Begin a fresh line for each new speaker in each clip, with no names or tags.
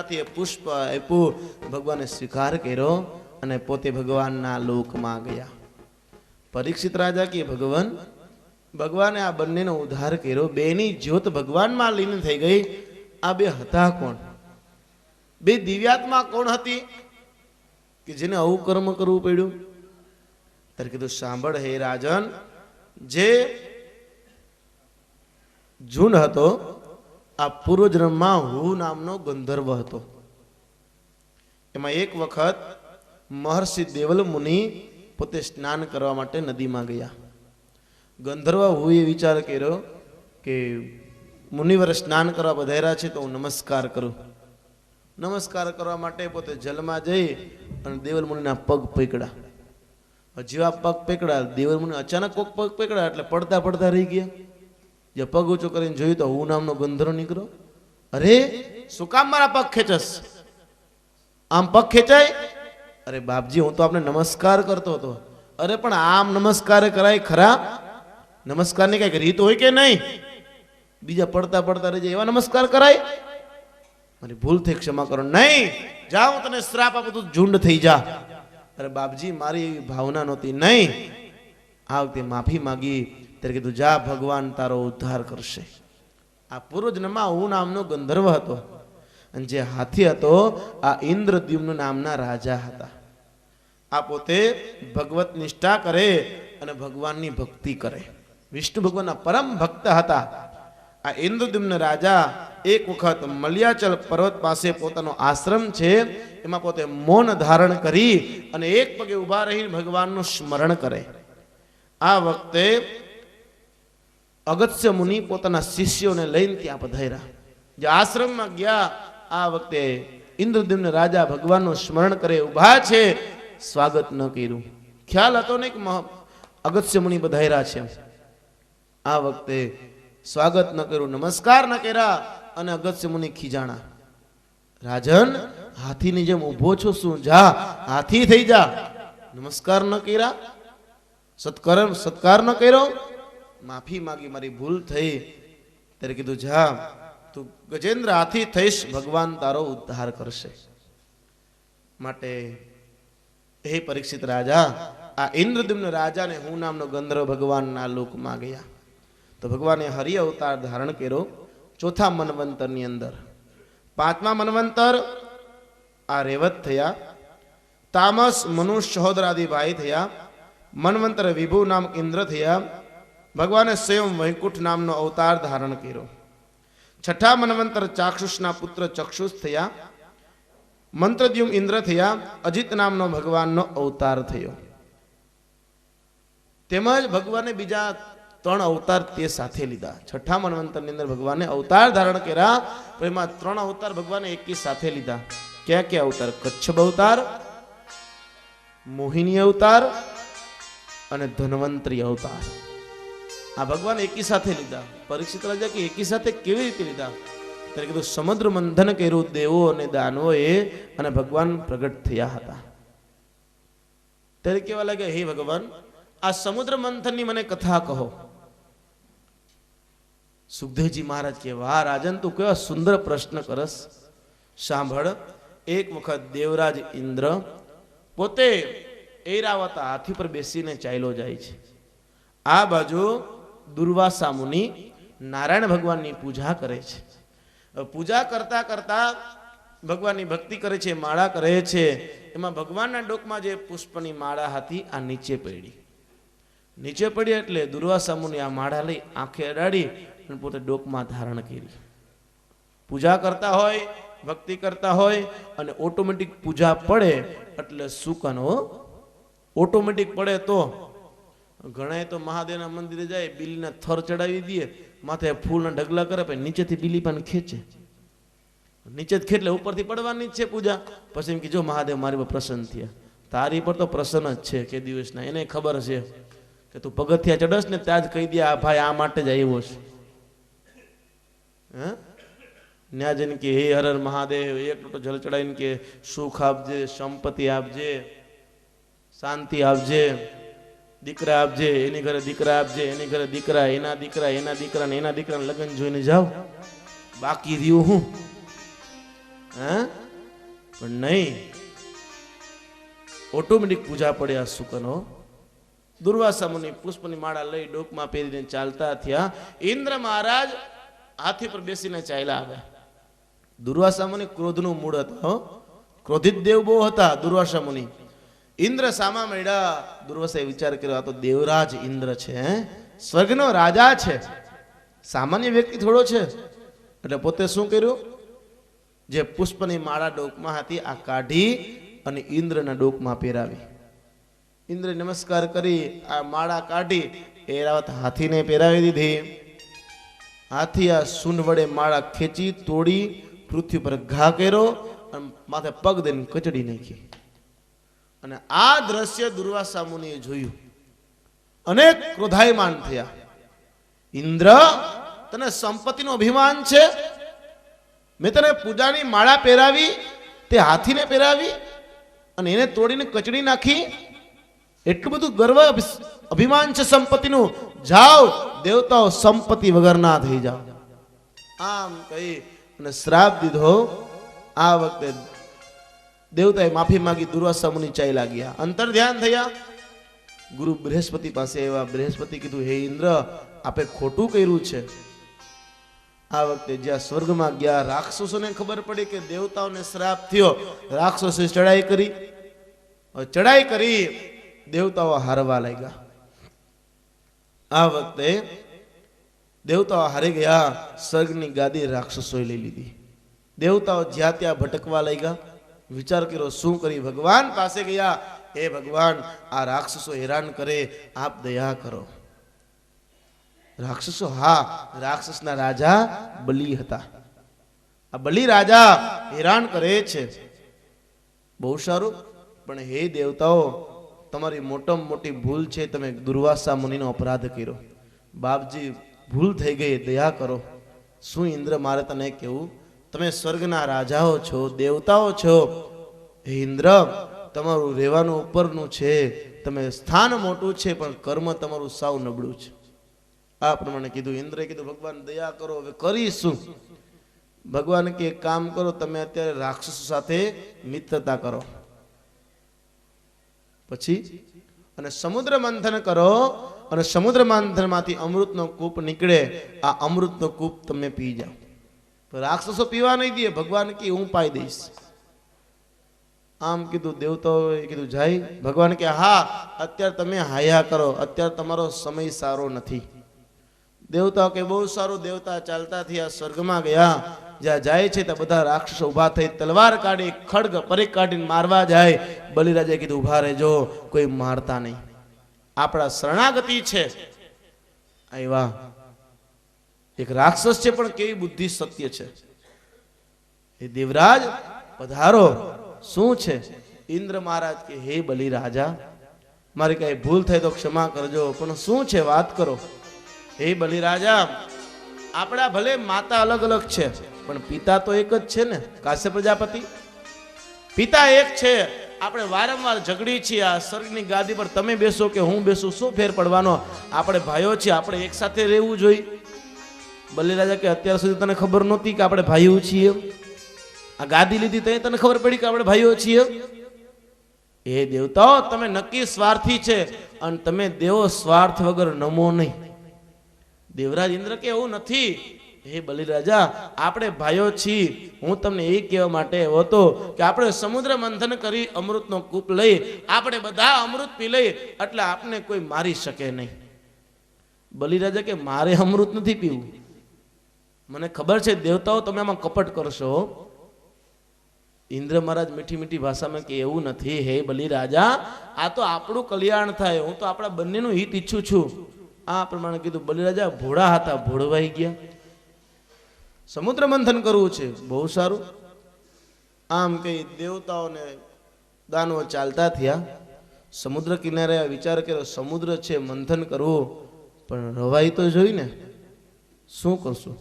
સરળતાથી પુષ્પ આપ્યું, ભગવાને સ્વીકાર કર્યો અને પોતે ભગવાનના લોકમાં ગયા. પરીક્ષિત રાજા કે ભગવાને આ બંનેનો ઉદ્ધાર કર્યો, બેની જ્યોત ભગવાનમાં લીન થઈ ગઈ. આ બે હતા કોણ? બે દિવ્યાત્મા કોણ હતી કે જેને આવું કર્મ કરવું પડ્યું? ત્યારે કીધું, સાંભળ હે રાજન, જે જૂન હતો આ પૂર્વજન્મમાં હું નામનો ગંધર્વ હતો. એમાં એક વખત મહર્ષિ દેવલ મુનિ પોતે સ્નાન કરવા માટે નદીમાં ગયા. ગંધર્વ હુએ વિચાર કર્યો કે મુનિવર સ્નાન કરવા પધાર્યા છે તો હું નમસ્કાર કરું. નમસ્કાર કરવા માટે પોતે જલમાં જઈ અને દેવલ મુનિના પગ પકડ્યા. જેવા પગ પકડ્યા, દેવલ મુનિ અચાનક કોક પગ પકડ્યા એટલે પડતા પડતા રહી ગયા. જે પગ ઊંચો કરીને જોયું તો હું નામનો ગંધર્વ નીકળ્યો. અરે શું કામ મારા પગ ખેંચસ? આમ પગ ખેંચાય? અરે બાપજી, હું તો આપને નમસ્કાર કરતો હતો. અરે પણ આમ નમસ્કાર કરાય ખરા? નમસ્કારની કઈક રીત હોય કે નહીં? બીજા પડતા પડતા રહી જાય એવા નમસ્કાર કરાય? મારી ભૂલ થઈ, ક્ષમા કરો. નહીં, જા, હું તને શ્રાપ આપું, તું ઝુંડ થઈ જા. અરે બાપજી, મારી એવી ભાવના નહોતી. નહીં, આ વખતે માફી માગી. ત્યારે કીધું, જા, ભગવાન તારો ઉદ્ધાર કરશે. આ પૂર્વજન્મમાં હું નામનો ગંધર્વ હતો અને જે હાથી હતો આ ઇન્દ્રદ્યુમ્ન નામના રાજા હતા. આ પોતે ભગવત નિષ્ઠા કરે અને ભગવાનની ભક્તિ કરે. વિષ્ણુ ભગવાનના પરમ ભક્ત હતા. આ ઇન્દ્રદ્યુમ્ન રાજા એક વખત મલ્યાચલ પર્વત પાસે પોતાનો આશ્રમ છે એમાં પોતે મૌન ધારણ કરી અને એક પગે ઉભા રહીને ભગવાનનું સ્મરણ કરે. આ વખતે અગસ્ત્ય મુનિ પોતાના શિષ્યોને લઈને ત્યાં પધાર્યા. જે આશ્રમમાં ગયા, આ વખતે ઇન્દ્રદ્યુમ્ન રાજા ભગવાનનું સ્મરણ કરે ઉભા છે, સ્વાગત ન કર્યું. ખ્યાલ હતો ને કે અગસ્ત્ય મુનિ પધાર્યા છે. આ વખતે સ્વાગત ન કર્યું, નમસ્કાર ન કર્યા અને અગસ્ત્ય મુનિ ખીજાણા. રાજન, હાથીની જેમ ઉભો છો શું? જા, હાથી થઈ જા. નમસ્કાર ન કર્યા, સત્કાર ન કર્યો, માફી માગી, મારી ભૂલ થઈ. ત્યારે કીધું, જા, તું ગજેન્દ્ર હાથી થઈશ, ભગવાન તારો ઉદ્ધાર કરશે. માટે હે પરીક્ષિત રાજા, આ ઇન્દ્રદ્યુમ્ન રાજાને હું નામનો ગંધર્વ ભગવાનના લોકમાં ગયા તો ભગવાને હરિ અવતાર ધારણ કર્યો. ચોથા મન્વંતરની અંદર, પાંચમા મન્વંતર આ રેવત થયા. તામસ મનુષ્ય સહોદરાદી ભાઈ થયા. મન્વંતર વિભુ નામ ઇન્દ્ર થયા. ભગવાને સ્વયં વૈકુંઠ નામનો અવતાર ધારણ કર્યો. છઠ્ઠા મન્વંતર ચાક્ષુષના પુત્ર ચક્ષુષ થયા. મંત્રદ્યુમ ઇન્દ્ર થયા. અજિત નામનો ભગવાનનો અવતાર થયો. તેમજ ભગવાને બીજા 3 અવતાર તે સાથે લીધા. છઠ્ઠા મન્વંતરની અંદર ભગવાને અવતાર ધારણ કર્યા, એમાં 3 અવતાર ભગવાને એકી સાથે લીધા. ક્યાં ક્યાં અવતાર? કચ્છપ અવતાર, મોહિની અવતાર અને ધન્વંતરી અવતાર. આ ભગવાન એકી સાથે લીધા. પરીક્ષિત રાજા કે એકી સાથે કેવી રીતે લીધા? ત્યારે કીધું, સમુદ્ર મંથન કર્યું દેવો અને દાનવોએ અને ભગવાન પ્રગટ થયા હતા. ત્યારે કેવા લાગ્યા, હે ભગવાન, આ સમુદ્ર મંથનની મને કથા કહો. સુખદેવજી મહારાજ કે, વાહ રાજન, તું કેવા સુંદર પ્રશ્ન કરસ. સાંભળ, એક વખત દેવરાજ ઇન્દ્ર પોતે ઐરાવત હાથી પર બેસીને ચાલ્યો જાય છે. આ બાજુ દુર્વાસા મુનિ નારાયણ ભગવાનની પૂજા કરે છે. પૂજા કરતા કરતા ભગવાનની ભક્તિ કરે છે, માળા કરે છે. એમાં ભગવાનના ડોકમાં જે પુષ્પની માળા હતી આ નીચે પડી. નીચે પડી એટલે દુર્વાસા મુનિ આ માળા લઈ આંખે અડાડી અને પોતે ડોકમાં ધારણ કરી. પૂજા કરતા હોય, ભક્તિ કરતા હોય અને ઓટોમેટિક પૂજા પડે એટલે સુકનો ઓટોમેટિક પડે. તો ઘણા તો મહાદેવના મંદિરે જાય, બિલીના થર ચડાવી દે, માથે ફૂલના ઢગલા કરે, પછી નીચેથી બિલી પણ ખેંચે. નીચે જ ખેંચલે ઉપરથી પડવાની જ છે પૂજા. પછી એમ કે, જો મહાદેવ મારી પર પ્રસન્ન થયા. તારી પર તો પ્રસન્ન જ છે કે દિવસના. એને ખબર છે કે તું પગથિયા ચડસ ને ત્યાં જ કહી દે, આ ભાઈ આ માટે જ આવ્યો છે. ન્યા જઈને કે, હે હર હર મહાદેવ, એક લોટો જલ ચડાવીને કે, સુખ આપજે, સંપત્તિ આપજે, શાંતિ આપજે, દીકરા આપજે, એની ઘરે દીકરા આપજે, એની ઘરે દીકરા, એના દીકરા, એના દીકરા ને એના દીકરાને લગ્ન જોઈને જાઓ. બાકી રહ્યું હું? પણ નહીં, ઓટોમેટિક પૂજા પડે આ શુકનો. દુર્વાસા મુનિ પુષ્પની માળા લઈ ડોકમાં પહેરીને ચાલતા થયા. ઇન્દ્ર મહારાજ હાથી પર બેસીને ચાલ્યા આવ્યા. દુર્વાસા મુનિ ક્રોધનું મૂળ હતા, ક્રોધિત દેવ બહુ હતા દુર્વાસા મુનિ. ઇન્દ્ર સામા મળ્યા. દુર્વાસાએ વિચાર કર્યો, આ તો દેવરાજ ઇન્દ્ર છે, સ્વર્ગનો રાજા છે, સામાન્ય વ્યક્તિ થોડો છે. એટલે પોતે શું કર્યું, જે પુષ્પની માળા ડોકમાં હતી આ કાઢી અને ઇન્દ્રના ડોકમાં પહેરાવી. ઇન્દ્ર નમસ્કાર કરી આ માળા કાઢી એરાવત હાથીને પહેરાવી દીધી. હાથી આ સૂંઢ વડે માળા ખેંચી તોડી પૃથ્વી પર ઘા કર્યો અને માથે પગ દઈને કચડી નાખી. અને આ દ્રશ્ય દુર્વાસા મુનિએ જોયું. અનેક ક્રોધાયમાન થયા. ઇન્દ્ર, તને સંપત્તિનું અભિમાન છે? મેં તને પૂજાની માળા પહેરાવી, તે હાથીને પહેરાવી અને એને તોડીને કચડી નાખી. એટલું બધું ગર્વ અભિમાન છે સંપત્તિનું? જાઓ, દેવતાઓ સંપત્તિ વગરના થઈ જાઓ. આમ કહી અને શ્રાપ દીધો. આ વખતે દેવતાએ માફી માંગી. દુર્વાસા મુનિ ચાલ્યા ગયા, અંતર ધ્યાન થયા. ગુરુ બૃહસ્પતિ પાસે એવા બૃહસ્પતિ કીધું, હે ઇન્દ્ર, આપે ખોટું કર્યું છે. આ વખતે જ્યાં સ્વર્ગમાં ગયા, રાક્ષસોને ખબર પડી કે દેવતાઓને શ્રાપ થયો. રાક્ષસોએ ચડાઈ કરી. ચડાઈ કરી દેવતાઓ હારવા લાગ્યા. આ વખતે દેવતાઓ હારી ગયા. સ્વર્ગની ગાદી રાક્ષસોએ લઈ લીધી. દેવતાઓ જ્યાં ત્યાં ભટકવા લાગ્યા. વિચાર કર્યો શું કરી. ભગવાન પાસે ગયા, હે ભગવાન, આ રાક્ષસો હેરાન કરે, આપ દયા કરો. રાક્ષસો, હા, રાક્ષસના રાજા બલિ હતા. આ બલિ રાજા હેરાન કરે છે. બહુ સારું, પણ હે દેવતાઓ, તમારી મોટામાં મોટી ભૂલ છે, તમે દુર્વાસા મુનિનો અપરાધ કર્યો. બાપજી, ભૂલ થઈ ગઈ, દયા કરો. શું ઇન્દ્ર, મારે તને કેવું, તમે સ્વર્ગના રાજાઓ છો, દેવતાઓ છો. હે ઇન્દ્ર, તમારું રહેવાનું ઉપરનું છે, તમે સ્થાન મોટું છે, પણ કર્મ તમારું સાવ નબળું છે. આ પ્રમાણે કીધું. ઇન્દ્રએ કીધું, ભગવાન દયા કરો, હવે કરીશું. ભગવાન કે એક કામ કરો, તમે અત્યારે રાક્ષસો સાથે મિત્રતા કરો, પછી અને સમુદ્ર મંથન કરો, અને સમુદ્ર મંથનમાંથી અમૃતનો કૂપ નીકળે, આ અમૃતનો કૂપ તમે પી જાઓ. રાક્ષસો પીવા નહીં દે. ભગવાન કે હું પાઈ દઈશ. આમ કીધું. દેવતાઓએ કીધું, જાય. ભગવાન કે હા, અત્યારે તમે હાયા કરો, અત્યારે તમારો સમય સારો નથી. દેવતાઓ કે બહુ સારું. દેવતા ચાલતા થયા, સ્વર્ગમાં ગયા. જ્યાં જાય છે ત્યાં બધા રાક્ષસો ઉભા થઈ તલવાર કાઢી, ખડગ પરીખ કાઢીને મારવા જાય. બલિરાજાએ કીધું, ઉભા રહેજો, કોઈ મારતા નહીં, આપણા શરણાગતિ છે. આવ્યા. એક રાક્ષસ છે, પણ કેવી બુદ્ધિ સત્ય છે. એ દેવરાજ પધારો. શું છે? ઇન્દ્ર મહારાજ કે, હે બલિ રાજા, મારી કઈ ભૂલ થઈ તો ક્ષમા કરજો, પણ શું છે વાત કરો. હે બલિ રાજા, આપણા ભલે માતા અલગ અલગ છે, પણ પિતા તો એક જ છે ને, કાશ્યપ પ્રજાપતિ. પિતા એક છે. આપણે વારંવાર ઝઘડી છીએ. આ સ્વર્ગની ગાદી પર તમે બેસો કે હું બેસું, શું ફેર પડવાનો? આપણે ભાઈઓ છીએ, આપણે એક સાથે રહેવું જોઈએ. બલિ રાજા કે, અત્યાર સુધી તને ખબર નહોતી કે આપણે ભાઈઓ છીએ? આ ગાદી લીધી તો તને ખબર પડી કે આપણે ભાઈઓ છીએ? એ દેવતાઓ, તમે નક્કી સ્વાર્થી છે, અને તમે દેવો સ્વાર્થ વગર નમો નહીં. દેવરાજ ઇન્દ્ર કે, એવું નથી. હે બલિ રાજા, આપણે ભાઈઓ છીએ. હું તમને એ કહેવા માટે આવ્યો હતો કે આપણે સમુદ્ર મંથન કરી અમૃતનો કૂપ લઈ, આપણે બધા અમૃત પી લઈ, એટલે આપને કોઈ મારી શકે નહીં. બલિ રાજા કે, મારે અમૃત નથી પીવું. મને ખબર છે દેવતાઓ તમે આમાં કપટ કરશો. ઇન્દ્ર મહારાજ મીઠી મીઠી ભાષામાં કે, એવું નથી. હે બલિ રાજા, આ તો આપણું કલ્યાણ થાય, હું તો આપણા બંનેનું હિત ઈચ્છું છું. આ પ્રમાણે કીધું. બલિ રાજા ભોળા હતા, ભોળવાઈ ગયા. સમુદ્ર મંથન કરવું છે, બહુ સારું. આમ કઈ દેવતાઓને દાનવો ચાલતા થયા. સમુદ્ર કિનારે વિચાર કર્યો, સમુદ્ર છે, મંથન કરવું, પણ રવાઈ તો જોઈ ને, શું કરશું?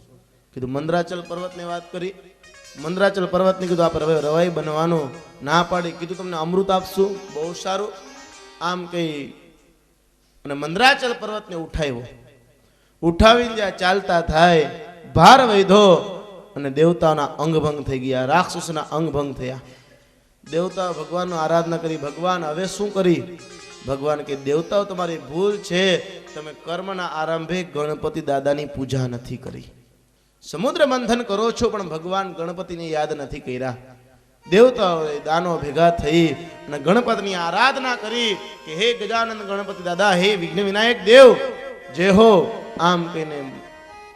કીધું મંદરાચલ પર્વતની વાત કરી. મંદરાચલ પર્વતને કીધું, આપણે હવે રવાઈ બનવાનું ના પાડી. કીધું તમને અમૃત આપશું, બહુ સારું. આમ કઈ અને મંદરાચલ પર્વતને ઉઠાવ્યો. ઉઠાવીને જ્યાં ચાલતા થાય, ભાર વધ્યો અને દેવતાઓના અંગભંગ થઈ ગયા, રાક્ષસોના અંગભંગ થયા. દેવતા ભગવાનનો આરાધના કરી. ભગવાન હવે શું કરી? ભગવાન કે દેવતાઓ તમારી ભૂલ છે, તમે કર્મના આરંભે ગણપતિ દાદાની પૂજા નથી કરી. સમુદ્ર મંથન કરો છો પણ ભગવાન ગણપતિને યાદ નથી કર્યા. દેવતાઓએ દાનો ભેગા થઈ અને ગણપતિની આરાધના કરી કે હે ગજાનંદ ગણપતિ દાદા, હે વિઘ્ન વિનાયક દેવ જે હો, આમ કહીને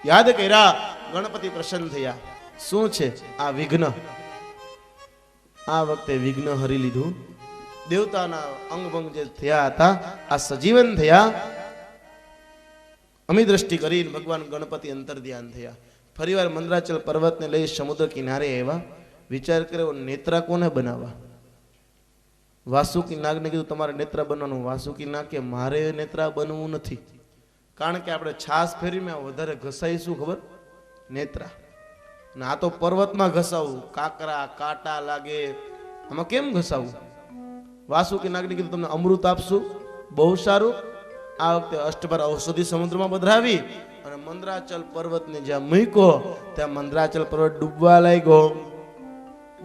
યાદ કર્યા. ગણપતિ પ્રસન્ન થયા. શું છે આ વિઘ્ન? આ વખતે વિઘ્ન હરી લીધું. દેવતાના અંગભંગ જે થયા હતા આ સજીવન થયા. અમી દ્રષ્ટિ કરીને ભગવાન ગણપતિ અંતર ધ્યાન થયા. ફરીવાર મંદરાચલ પર્વતને લઈ સમુદ્ર કિનારે આવ્યા. વિચાર કર્યો નેત્રા કોને બનાવવા? વાસુકી નાગને કીધું તમારે નેત્રા બનવાનું. વાસુકી નાગ કે મારે નેત્રા બનવું નથી, કારણ કે આપણે છાસ ફેરીમાં વધારે ઘસાઈશું, ખબર? નેત્રા. ને આ તો પર્વતમાં ઘસાવું, કાકરા કાંટા લાગે, આમાં કેમ ઘસાવું? વાસુકી નાગને કીધું તમને અમૃત આપશું, બહુ સારું. આ વખતે અષ્ટભર ઔષધિ સમુદ્રમાં પધરાવી અને મંદરાચલ પર્વતને જ્યાં મૂક્યો ત્યાં મંદરાચલ પર્વત ડૂબવા લાગ્યો.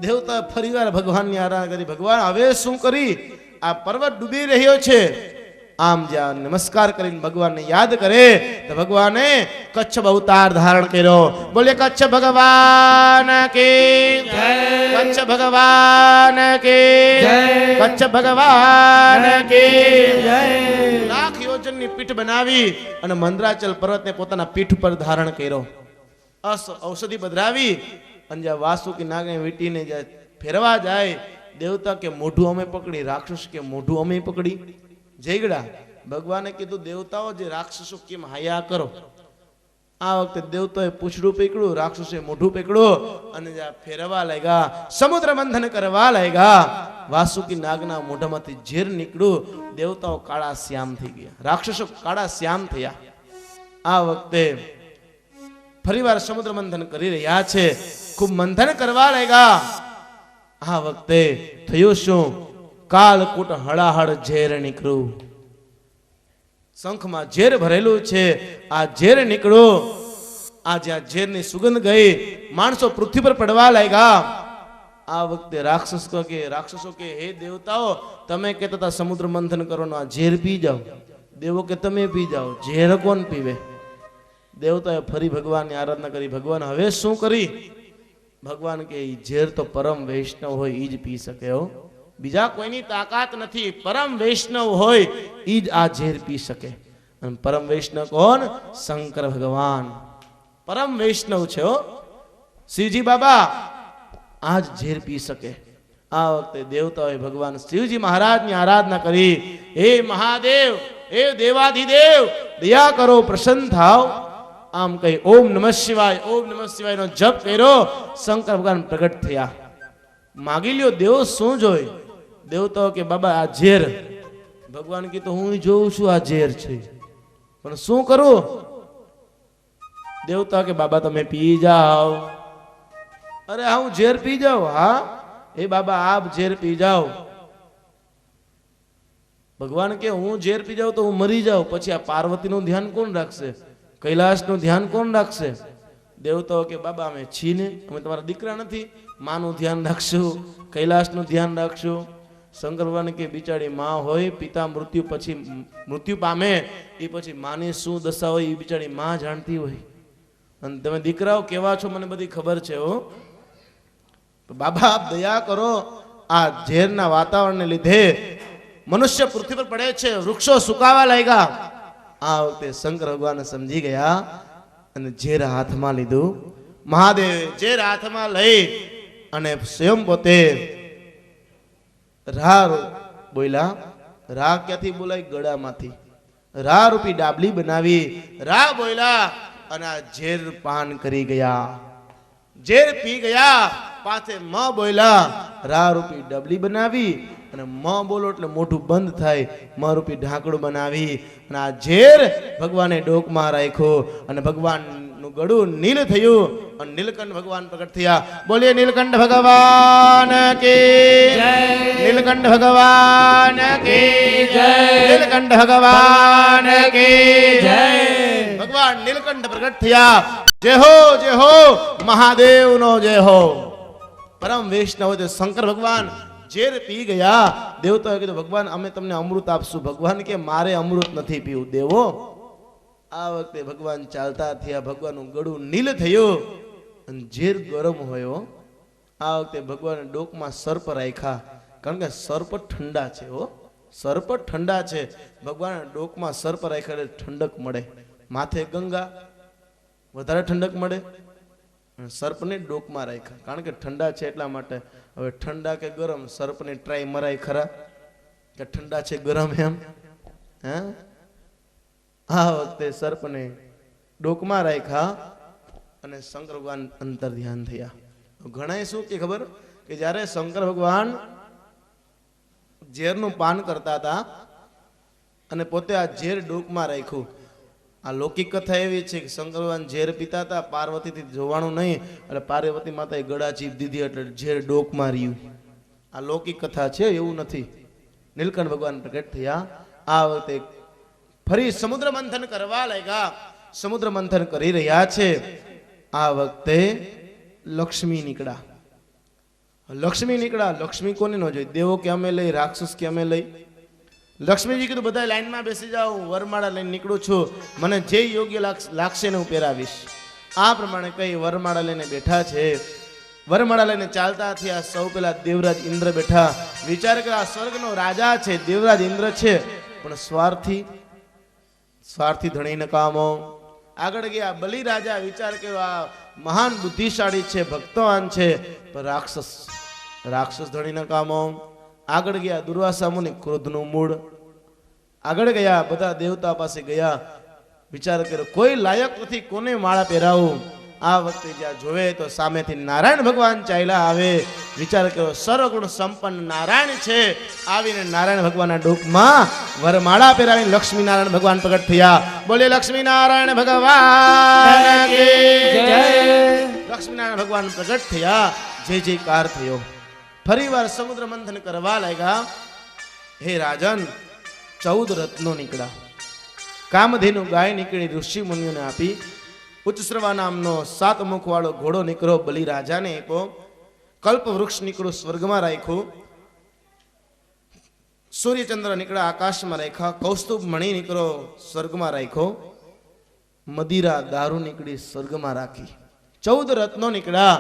દેવતા ફરીવાર ભગવાનની આરાધના કરી. ભગવાન હવે શું કરી? આ પર્વત ડૂબી રહ્યો છે. આમ જ્યાં નમસ્કાર કરીને ભગવાનને યાદ કરે તો ભગવાને કચ્છ અવતાર ધારણ કર્યો. બોલે કચ્છ ભગવાન કી જય, કચ્છ ભગવાન કી જય, કચ્છ ભગવાન કી જય. લાખ યોજનની પીઠ બનાવી અને મંદરાચલ પર્વતને પોતાના પીઠ પર ધારણ કર્યો. ઔષધિ પધરાવી અને જ્યાં વાસુકી નાગને વીંટીને જ્યાં ફેરવા જાય, દેવતા કે મોઢું અમે પકડી, રાક્ષસ કે મોઢું અમે પકડી. જયગડા ભગવાને કીધું દેવતાઓ જે રાક્ષસો કેમ હાયા કરો. આ વખતે દેવતાએ પૂછડું પકડ્યું, રાક્ષસે મોઢું પકડ્યું અને જ્યાં ફેરવા લાગ્યા, સમુદ્ર મંથન કરવા લાગ્યા. વાસુકી નાગના મોઢામાંથી ઝેર નીકળ્યું. દેવતાઓ કાળા શ્યામ થઈ ગયા, રાક્ષસો કાળા શ્યામ થયા. આ વખતે ફરીવાર સમુદ્ર મંથન કરી રહ્યા છે. ખૂબ મંથન કરવા લાગ્યા. આ વખતે થયું શું? કાલકૂટ હળાહળ ઝેર નીકળ્યું. શંખમાં ઝેર ભરેલું છે. આ ઝેર નીકળ્યું. આ જ્યાં ઝેરની સુગંધ ગઈ, માણસો પૃથ્વી પર પડવા લાગ્યા. આ વખતે રાક્ષસો કે હે દેવતાઓ, તમે કહેતા હતા સમુદ્ર મંથન કરવાનો, આ ઝેર પી જાઓ. દેવો કે તમે પી જાઓ. ઝેર કોણ પીવે? દેવતાએ ફરી ભગવાનની આરાધના કરી. ભગવાન હવે શું કરી? ભગવાન કે ઝેર તો પરમ વૈષ્ણવ હોય ઈ જ પી શકે હો, બીજા કોઈની તાકાત નથી. પરમ વૈષ્ણવ હોય ઈ જ આ ઝેર પી શકે. અને પરમ વૈષ્ણવ કોણ? શંકર ભગવાન પરમ વૈષ્ણવ છે હો. શિવજી બાબા આ જ ઝેર પી શકે. આ વખતે દેવતાઓએ ભગવાન શિવજી મહારાજની આરાધના કરી. હે મહાદેવ, હે દેવાધિદેવ, દયા કરો, પ્રસન્ન થાવ. આમ કહી ઓમ નમઃ શિવાય, ઓમ નમઃ શિવાય નો જપ કર્યો. શંકર ભગવાન પ્રગટ થયા. માગી લ્યો દેવો શું જોઈ? દેવતાઓ કે બાબા આ ઝેર. ભગવાન કીધું હું જોઉં છું આ ઝેર છે, પણ શું કરું? દેવતા કે બાબા તમે પી જાઓ. અરે હા હું ઝેર પી જાઉં. હા એ બાબા આપ ઝેર પી જાઓ. ભગવાન કે હું ઝેર પી જાઉં તો હું મરી જાઉં, પછી આ પાર્વતીનું ધ્યાન કોણ રાખશે? કૈલાસનું ધ્યાન કોણ રાખશે? દેવતાઓ કે બાબા અમે છીએ ને, અમે તમારા દીકરા નથી, માનું ધ્યાન રાખશું, કૈલાસનું ધ્યાન રાખશું. શંકર ભગવાન કે બિચારી માં હોય, પિતા મૃત્યુ પામે એ પછી માની શું દશા હોય એ બિચારી માં જાણતી હોય. અને તમે દીકરાઓ કેવા છો મને બધી ખબર છે હો. બાબા આપ દયા કરો. આ ઝેરના વાતાવરણને લીધે મનુષ્ય પૃથ્વી પર પડે છે, વૃક્ષો સુકાવા લાગ્યા. આ વખતે શંકર ભગવાન સમજી ગયા અને ઝેર હાથમાં લીધું. મહાદેવ ઝેર હાથમાં લઈ અને સ્વયં પોતે રા બોલ્યા. રા ક્યાંથી બોલાય? ગળામાંથી. રા રૂપી ડાબલી બનાવી રા બોલ્યા અને આ ઝેર પાન કરી ગયા. ઝેર પી ગયા. પાછે મ બોલ્યા. રા રૂપી ડબલી બનાવી અને મ બોલો એટલે મોઢું બંધ થાય. મ રૂપી ઢાંકણું બનાવી અને આ ઝેર ભગવાને ડોકમાં રાખ્યો અને ભગવાનનું ગળું નીલ થયું અને નીલકંઠ ભગવાન પ્રગટ થયા. બોલીએ નીલકંઠ ભગવાન કી જય, નીલકંઠ ભગવાન કી જય, નીલકંઠ ભગવાન કી જય. ભગવાન નીલકંઠ પ્રગટ થયા. જય હો મહાદેવ નો જય હો. પરમ વૈષ્ણવ શંકર ભગવાન ઝેર પી ગયા. દેવતાએ કીધું ભગવાન અમે તમને અમૃત આપશું. ભગવાન કે મારે અમૃત નથી પીવું. દેવો આ વખતે ભગવાન ચાલતા થયા. ભગવાનનું ગળું નીલ થયું અને ઝેર ગરમ હોય. આ વખતે ભગવાને ડોકમાં સર્પ રાખ્યા, કારણ કે સર્પ ઠંડા છે. સર્પ ઠંડા છે. ભગવાને ડોકમાં સર્પ રાખ્યા એટલે ઠંડક મળે. માથે ગંગા વધારે ઠંડક મળે. સર્પને ડોકમાં રાખ્યા કારણ કે ઠંડા છે એટલા માટે. હવે ઠંડા કે ગરમ સર્પને ટ્રાય મરાય ખરા કે ઠંડા છે ગરમ એમ? હે આ વખતે સર્પને ડોકમાં રાખ્યા અને શંકર ભગવાન અંતર ધ્યાન થયા. ઘણા શું કે ખબર કે જ્યારે શંકર ભગવાન ઝેરનું પાન કરતા હતા અને પોતે આ ઝેર ડોકમાં રાખ્યું. આ લૌકિક કથા એવી છે કે શંકર ભગવાન ઝેર પીતા હતા, પાર્વતીથી જોવાનું નહીં એટલે પાર્વતી માતાએ ગળા ચીપ દીધી એટલે ઝેર ડોકમાં રહ્યું. આ લૌકિક કથા છે, એવું નથી. નીલકંઠ ભગવાન પ્રગટ થયા. આ વખતે ફરી સમુદ્ર મંથન કરવા લાગ્યા. સમુદ્ર મંથન કરી રહ્યા છે. આ વખતે લક્ષ્મી નીકળ્યા. લક્ષ્મી નીકળ્યા. લક્ષ્મી કોને ન જોઈ? દેવો કે અમે લઈ, રાક્ષસ કે અમે લઈ? લક્ષ્મીજી કીધું બધા લાઈનમાં બેસી જાઓ, વરમાળા લઈને નીકળું છું, મને જે યોગ્ય લાગશે ને હું પહેરાવીશ. આ પ્રમાણે કઈ વરમાળા લઈને બેઠા છે. વરમાળા લઈને ચાલતા થયા. સૌ પહેલા દેવરાજ ઇન્દ્ર બેઠા. વિચાર કે આ સ્વર્ગનો રાજા છે, દેવરાજ ઇન્દ્ર છે, પણ સ્વાર્થી ધણી નકામો. આગળ ગયા બલિ રાજા. વિચાર કર્યો આ મહાન બુદ્ધિશાળી છે, ભક્તવાન છે, પણ રાક્ષસ ધણી નકામો. આગળ ગયા દુર્વાસા મુનિ, ક્રોધનું મૂળ. આગળ ગયા બધા દેવતા પાસે ગયા. વિચાર કર્યો કોઈ લાયક નથી, કોને માળા પહેરાવું. આ વખતે જ્યાં જોવે તો સામેથી નારાયણ ભગવાન ચાલ્યા આવે. વિચાર કર્યો સર્વગુણ સંપન્ન નારાયણ છે. આવીને નારાયણ ભગવાનના ડોકમાં વરમાળા પહેરાવીને લક્ષ્મી નારાયણ ભગવાન પ્રગટ થયા. બોલે લક્ષ્મી નારાયણ ભગવાન કી જય. લક્ષ્મી નારાયણ ભગવાન પ્રગટ થયા. જય જયકાર થયો. ફરીવાર સમુદ્ર મંથન કરવા લાગ્યા. હે રાજન, 14 રત્નો નીકળ્યા. કામધેનુ ગાય નીકળી ઋષિ મુનિઓને આપી. ઉચ્ચશ્રવા નામનો 7 મુખ વાળો ઘોડો નીકળ્યો, બલિ રાજાને આપ્યો. કલ્પ વૃક્ષ નીકળ્યું, સ્વર્ગમાં રાખ્યું. સૂર્યચંદ્ર નીકળ્યા, આકાશમાં રાખ્યા. કૌસ્તુભ મણિ નીકળ્યો, સ્વર્ગમાં રાખ્યો. મદિરા દારૂ નીકળી, સ્વર્ગમાં રાખી. 14 રત્નો નીકળ્યા.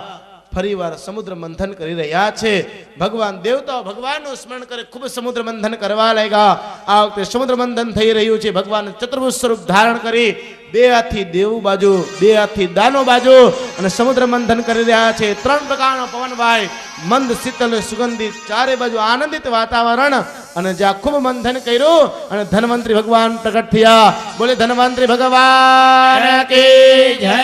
ફરીવાર સમુદ્ર મંથન કરી રહ્યા છે. ભગવાન દેવતાઓ ભગવાનનું સ્મરણ કરે, ખૂબ સમુદ્ર મંથન કરવા લાગ્યા. આ વખતે સમુદ્ર મંથન થઈ રહ્યું છે. ભગવાન ચતુર્ભુજ સ્વરૂપ ધારણ કરી 2 હાથથી દેવું બાજુ, 2 હાથથી દાનો બાજુ અને સમુદ્ર મંથન કરી રહ્યા છે. 3 પ્રકારનો પવન વાય, મંદ શીતલ સુગંધિત, ચારે બાજુ આનંદિત વાતાવરણ. અને જ્યાં ખૂબ મંથન કર્યું અને ધન્વંતરી ભગવાન પ્રગટ થયા. બોલે ધન્વંતરી ભગવાન કી જય.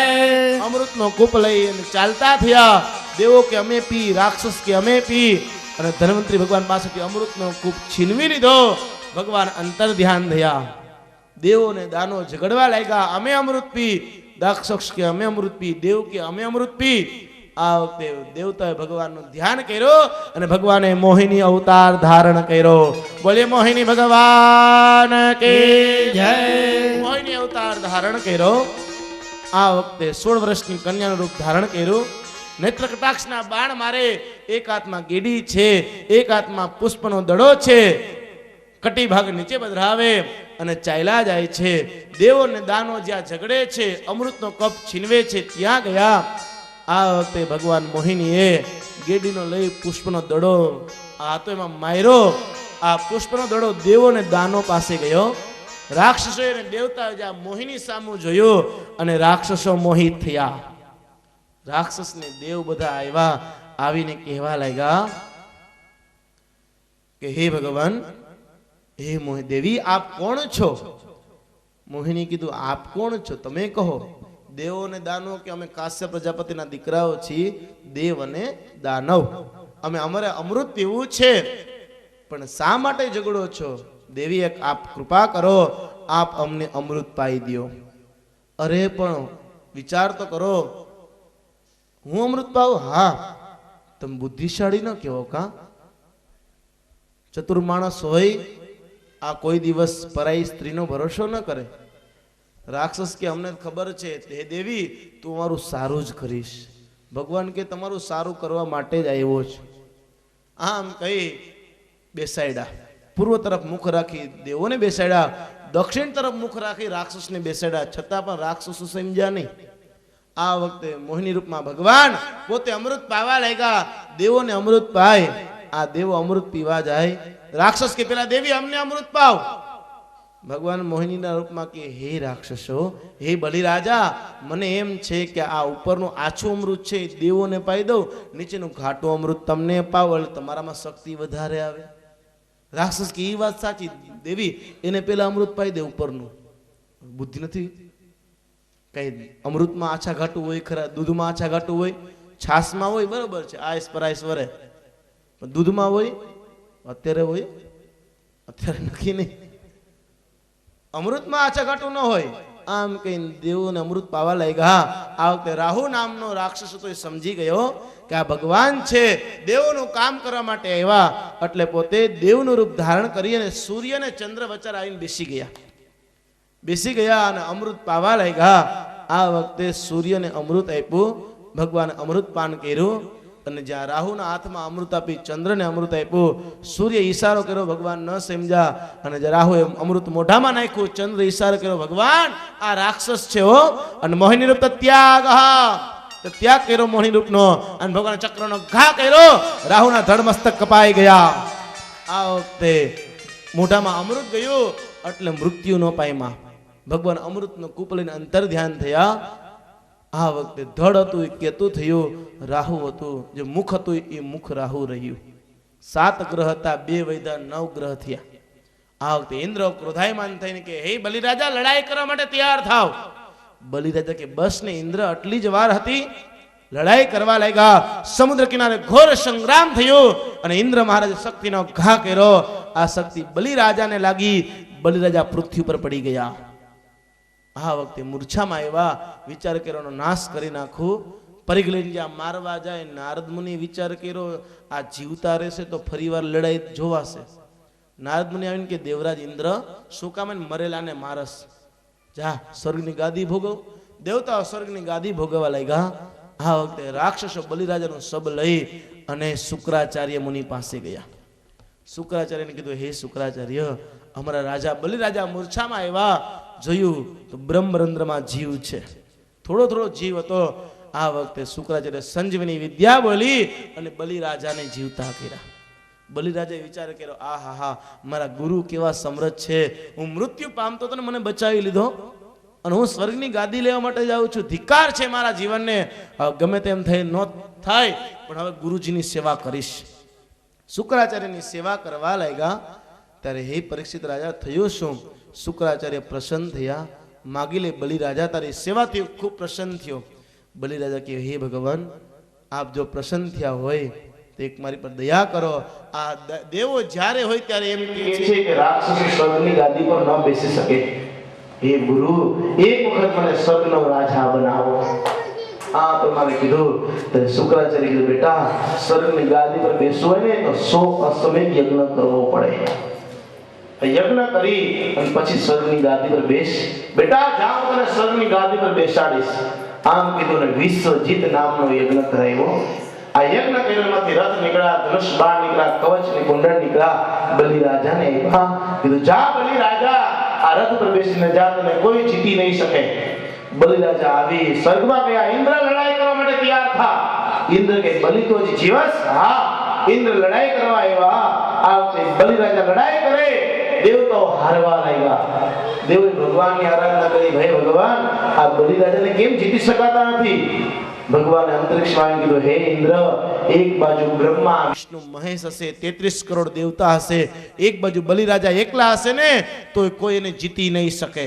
અમૃતનો કૂપ લઈ અને ચાલતા થયા. દેવો કે અમે પી, રાક્ષસ કે અમે પી. અને ધન્વંતરી ભગવાન પાસેથી અમૃતનો કૂપ છીનવી લીધો. ભગવાન અંતર ધ્યાન થયા. દેવો ને દાનો ઝઘડવા લાગ્યા. અમે અમૃત પી, રાક્ષસ કે અમે અમૃત પી, દેવ કે અમે અમૃત પી. આ વખતે દેવતાએ ભગવાનનું ધ્યાન કર્યું અને ભગવાને મોહિની અવતાર ધારણ કર્યો. બોલે મોહિની ભગવાન કી જય. મોહિની અવતાર ધારણ કર્યો. આ વખતે 16 વર્ષની કન્યાનું રૂપ ધારણ કર્યું. નેત્ર કટાક્ષના બાણ મારે. એક હાથમાં ગેડી છે, એક હાથમાં પુષ્પનો દડો છે. કટી ભાગ નીચે પધરાવે અને ચાલ્યા જાય છે. દેવો ને દાનો જ્યાં ઝઘડે છે, અમૃતનો કપ છીનવે છે, ત્યાં ગયા. આ વખતે ભગવાન મોહિનીએ ગેડીનો લઈ પુષ્પનો દડો આ તો એમાં માર્યો. આ પુષ્પનો દડો દેવો ને દાનો પાસે ગયો. રાક્ષસો અને દેવતાઓ જ્યાં મોહિની સામું જોયો અને રાક્ષસો મોહિત થયા. રાક્ષસ ને દેવ બધા આવ્યા. આવીને કહેવા લાગ્યા કે હે ભગવાન, હે મોહિની દેવી, આપ કોણ છો? મોહિની કીધું આપ કોણ છો તમે કહો. દેવો અને દાનવ કે અમે કાશ્યપ પ્રજાપતિના દીકરાઓ છીએ, દેવ અને દાનવ. અમારે અમૃત પીવું છે, પણ શા માટે ઝઘડો છો? દેવી એક આપ કૃપા કરો, આપ અમને અમૃત પાઈ દો. અરે પણ વિચાર તો કરો, હું અમૃત પાઉં? હા, તમે બુદ્ધિશાળી ન કહેવો કા? ચતુર માણસ હોય આ કોઈ દિવસ પરાઈ સ્ત્રીનો ભરોસો ન કરે. રાક્ષસ કે અમને ખબર છે, હે દેવી તું મારું સારું જ કરીશ. ભગવાન કે તમારું સારું કરવા માટે જ આવ્યો છે. આમ કહી બેસાડ્યા. પૂર્વ તરફ મુખ રાખી દેવોને બેસાડ્યા, દક્ષિણ તરફ મુખ રાખી રાક્ષસને બેસાડ્યા, છતાં પણ રાક્ષસો સમજ્યા નહીં. આ વખતે મોહિની રૂપમાં ભગવાન પોતે અમૃત પાવા લાગ્યા. દેવોને અમૃત પાય, આ દેવો અમૃત પીવા જાય. રાક્ષસ કે પેલા દેવી અમને અમૃત પાવ. ભગવાન મોહિનીના રૂપમાં કે હે રાક્ષસો, હે બલિરાજા, મને એમ છે કે આ ઉપરનું આછું અમૃત છે એ દેવોને પાઈ દઉં, નીચેનું ઘાટું અમૃત તમને પાવ, એટલે તમારામાં શક્તિ વધારે આવે. રાક્ષસ કે એ વાત સાચી દેવી, એને પેલા અમૃત પાઈ દે ઉપરનું. બુદ્ધિ નથી કઈ. અમૃતમાં આછા ઘાટું હોય ખરા, દૂધમાં આછા ઘાટું હોય, છાસમાં હોય બરોબર છે, આઈસ પર આઈસ વરે, પણ દૂધમાં હોય અત્યારે હોય, અત્યારે નક્કી નહીં. અમૃતમાં આછા ઘાટું ન હોય. આમ કહીને દેવોને અમૃત પાવા લાગ્યા. આ વખતે રાહુ નામનો રાક્ષસ તો એ સમજી ગયો કે આ ભગવાન છે, દેવોનું કામ કરવા માટે આવ્યા, એટલે પોતે દેવનું રૂપ ધારણ કરી અને સૂર્ય અને ચંદ્ર વચ્ચે આવીને બેસી ગયા અને અમૃત પાવા લાગ્યા. આ વખતે સૂર્યને અમૃત આપ્યું, ભગવાને અમૃત પાન કર્યું, અને જ્યાં રાહુના હાથમાં અમૃત આપી ચંદ્રને અમૃત આપ્યું. સૂર્ય ઈશારો કર્યો, ભગવાન ન સમજ્યા, અને રાહુએ અમૃત મોઢામાં નાખ્યું. ચંદ્ર ઈશારો કર્યો, ભગવાન આ રાક્ષસ છે હો. અને મોહિની રૂપ ત્યાગ કર્યો મોહિની રૂપનો, અને ભગવાન ચક્રનો ઘા કર્યો, રાહુના ધડ મસ્તક કપાઈ ગયા. આ વખતે મોઢામાં અમૃત ગયું એટલે મૃત્યુ ન પામ્યા. ભગવાન અમૃતનો કૂપ લઈને અંતર ધ્યાન થયા. આ વખતે ધડ હતું એ કેતુ થયું, રાહુ હતું જે મુખ હતું એ મુખ રાહુ રહ્યું. 7 ગ્રહ હતા, 2 વૈધા 9 ગ્રહ થયા. આ વખતે ઇન્દ્ર ક્રોધાયમાન થઈને કે હે બલિરાજા, લડાઈ કરવા માટે તૈયાર થાવ. બલિરાજા કે બસ ને ઇન્દ્ર, આટલી જ વાર હતી. લડાઈ કરવા લાગ્યા. સમુદ્ર કિનારે ઘોર સંગ્રામ થયો અને ઇન્દ્ર મહારાજે શક્તિનો ઘા કર્યો. આ શક્તિ બલિરાજાને લાગી, બલિરાજા પૃથ્વી પર પડી ગયા. આ વખતે મૂર્છામાં આવ્યા, વિચાર કર્યોનો નાશ કરી નાખું. પરિઘ લઈને જ્યાં મારવા જાય, નારદ મુનિ વિચાર કર્યો આ જીવતા રહેશે તો ફરીવાર લડાઈ જોવાશે. નારદ મુનિ આવીને કે દેવરાજ ઇન્દ્ર, શું કામ મરેલાને મારસ? જા સ્વર્ગની ગાદી ભોગવ. દેવતાઓ સ્વર્ગની ગાદી ભોગવવા લાગ્યા. આ વખતે રાક્ષસો બલિરાજાનું સબ લઈ અને શુક્રાચાર્ય મુનિ પાસે ગયા. શુક્રાચાર્યને કીધું, હે શુક્રાચાર્ય, અમારા રાજા બલિરાજા મૂર્છામાં આવ્યા, જોયું તો બ્રહ્મરંધ્રમાં જીવ છે, થોડો થોડો જીવ હતો. આ વખતે શુક્રાચાર્ય સંજીવની વિદ્યા બોલી અને બલિરાજાને જીવતા કર્યા. બલિરાજાએ વિચાર કર્યો, આ હા હા, મારા ગુરુ કેવા સમર્થ છે, હું મૃત્યુ પામતો તો મને બચાવી લીધો અને હું સ્વર્ગની ગાદી લેવા માટે જાઉં છું. ધિક્કાર છે મારા જીવનને, ગમે તેમ થઈ ન થાય પણ હવે ગુરુજીની સેવા કરીશ. શુક્રાચાર્યની સેવા કરવા લાગ્યા. ત્યારે હે પરીક્ષિત રાજા, થયું શું? શુક્રાચાર્ય પ્રસન્ન થયા. માગી લે બલિરાજા, તારી સેવાથી ખૂબ પ્રસન્ન થયો. બલિરાજા કહે, હે ભગવાન, આપ જો પ્રસન્ન થયા હોય તો એક મારી પર દયા કરો. આ દેવો જ્યારે હોય ત્યારે એમ કહે છે કે રાક્ષસો સ્વર્ગની ગાદી પર ન બેસી શકે. હે ગુરુ, એક વખત મને સ્વર્ગનો રાજા બનાવો. આ પ્રમાણે કીધું. તો શુક્રાચાર્ય કીધું, બેટા સ્વર્ગની ગાદી પર બેસવું હોય ને તો 100 અશ્વમેઘ યજ્ઞ કરવો પડે. યજ્ઞ કરી અને પછી સ્વર્ગની ગાદી પર બેસ. બેટા જાઓ, તને સ્વર્ગની ગાદી પર બેસાડીશ. આમ કીધું ને વિશ્વજીત નામનો યજ્ઞ કરાવ્યો. આ યજ્ઞ કર્યામાંથી રથ નીકળ્યા, ધનુષ બાણ નીકળ્યા, કવચ ની કુંડળ નીકળ્યા. બલિરાજાને કીધું, જા બલિરાજા, આ રથ પર બેસીને જા, તને કોઈ જીતી નહીં શકે. બલિરાજા આવી સ્વર્ગમાં ગયા. ઇન્દ્ર લડાઈ કરવા માટે તૈયાર થા. ઇન્દ્ર કે બલિ તો હજી જીવસ? હા, ઇન્દ્ર લડાઈ કરવા આવ્યા. આ બલિરાજા લડાઈ કરે, દેવતાઓ હારવા લાગ્યા. દેવે ભગવાનની આરાધના કરી, ભાઈ ભગવાન, આ બલિરાજાને કેમ જીતી શકાતા નથી? ભગવાને અંતરિક્ષમાં કીધું, હે ઇન્દ્ર, એક બાજુ બ્રહ્મા વિષ્ણુ મહેશ હશે, 33 કરોડ દેવતા હશે, એક બાજુ બલિરાજા એકલા હશે ને તો કોઈ એને જીતી નહીં શકે.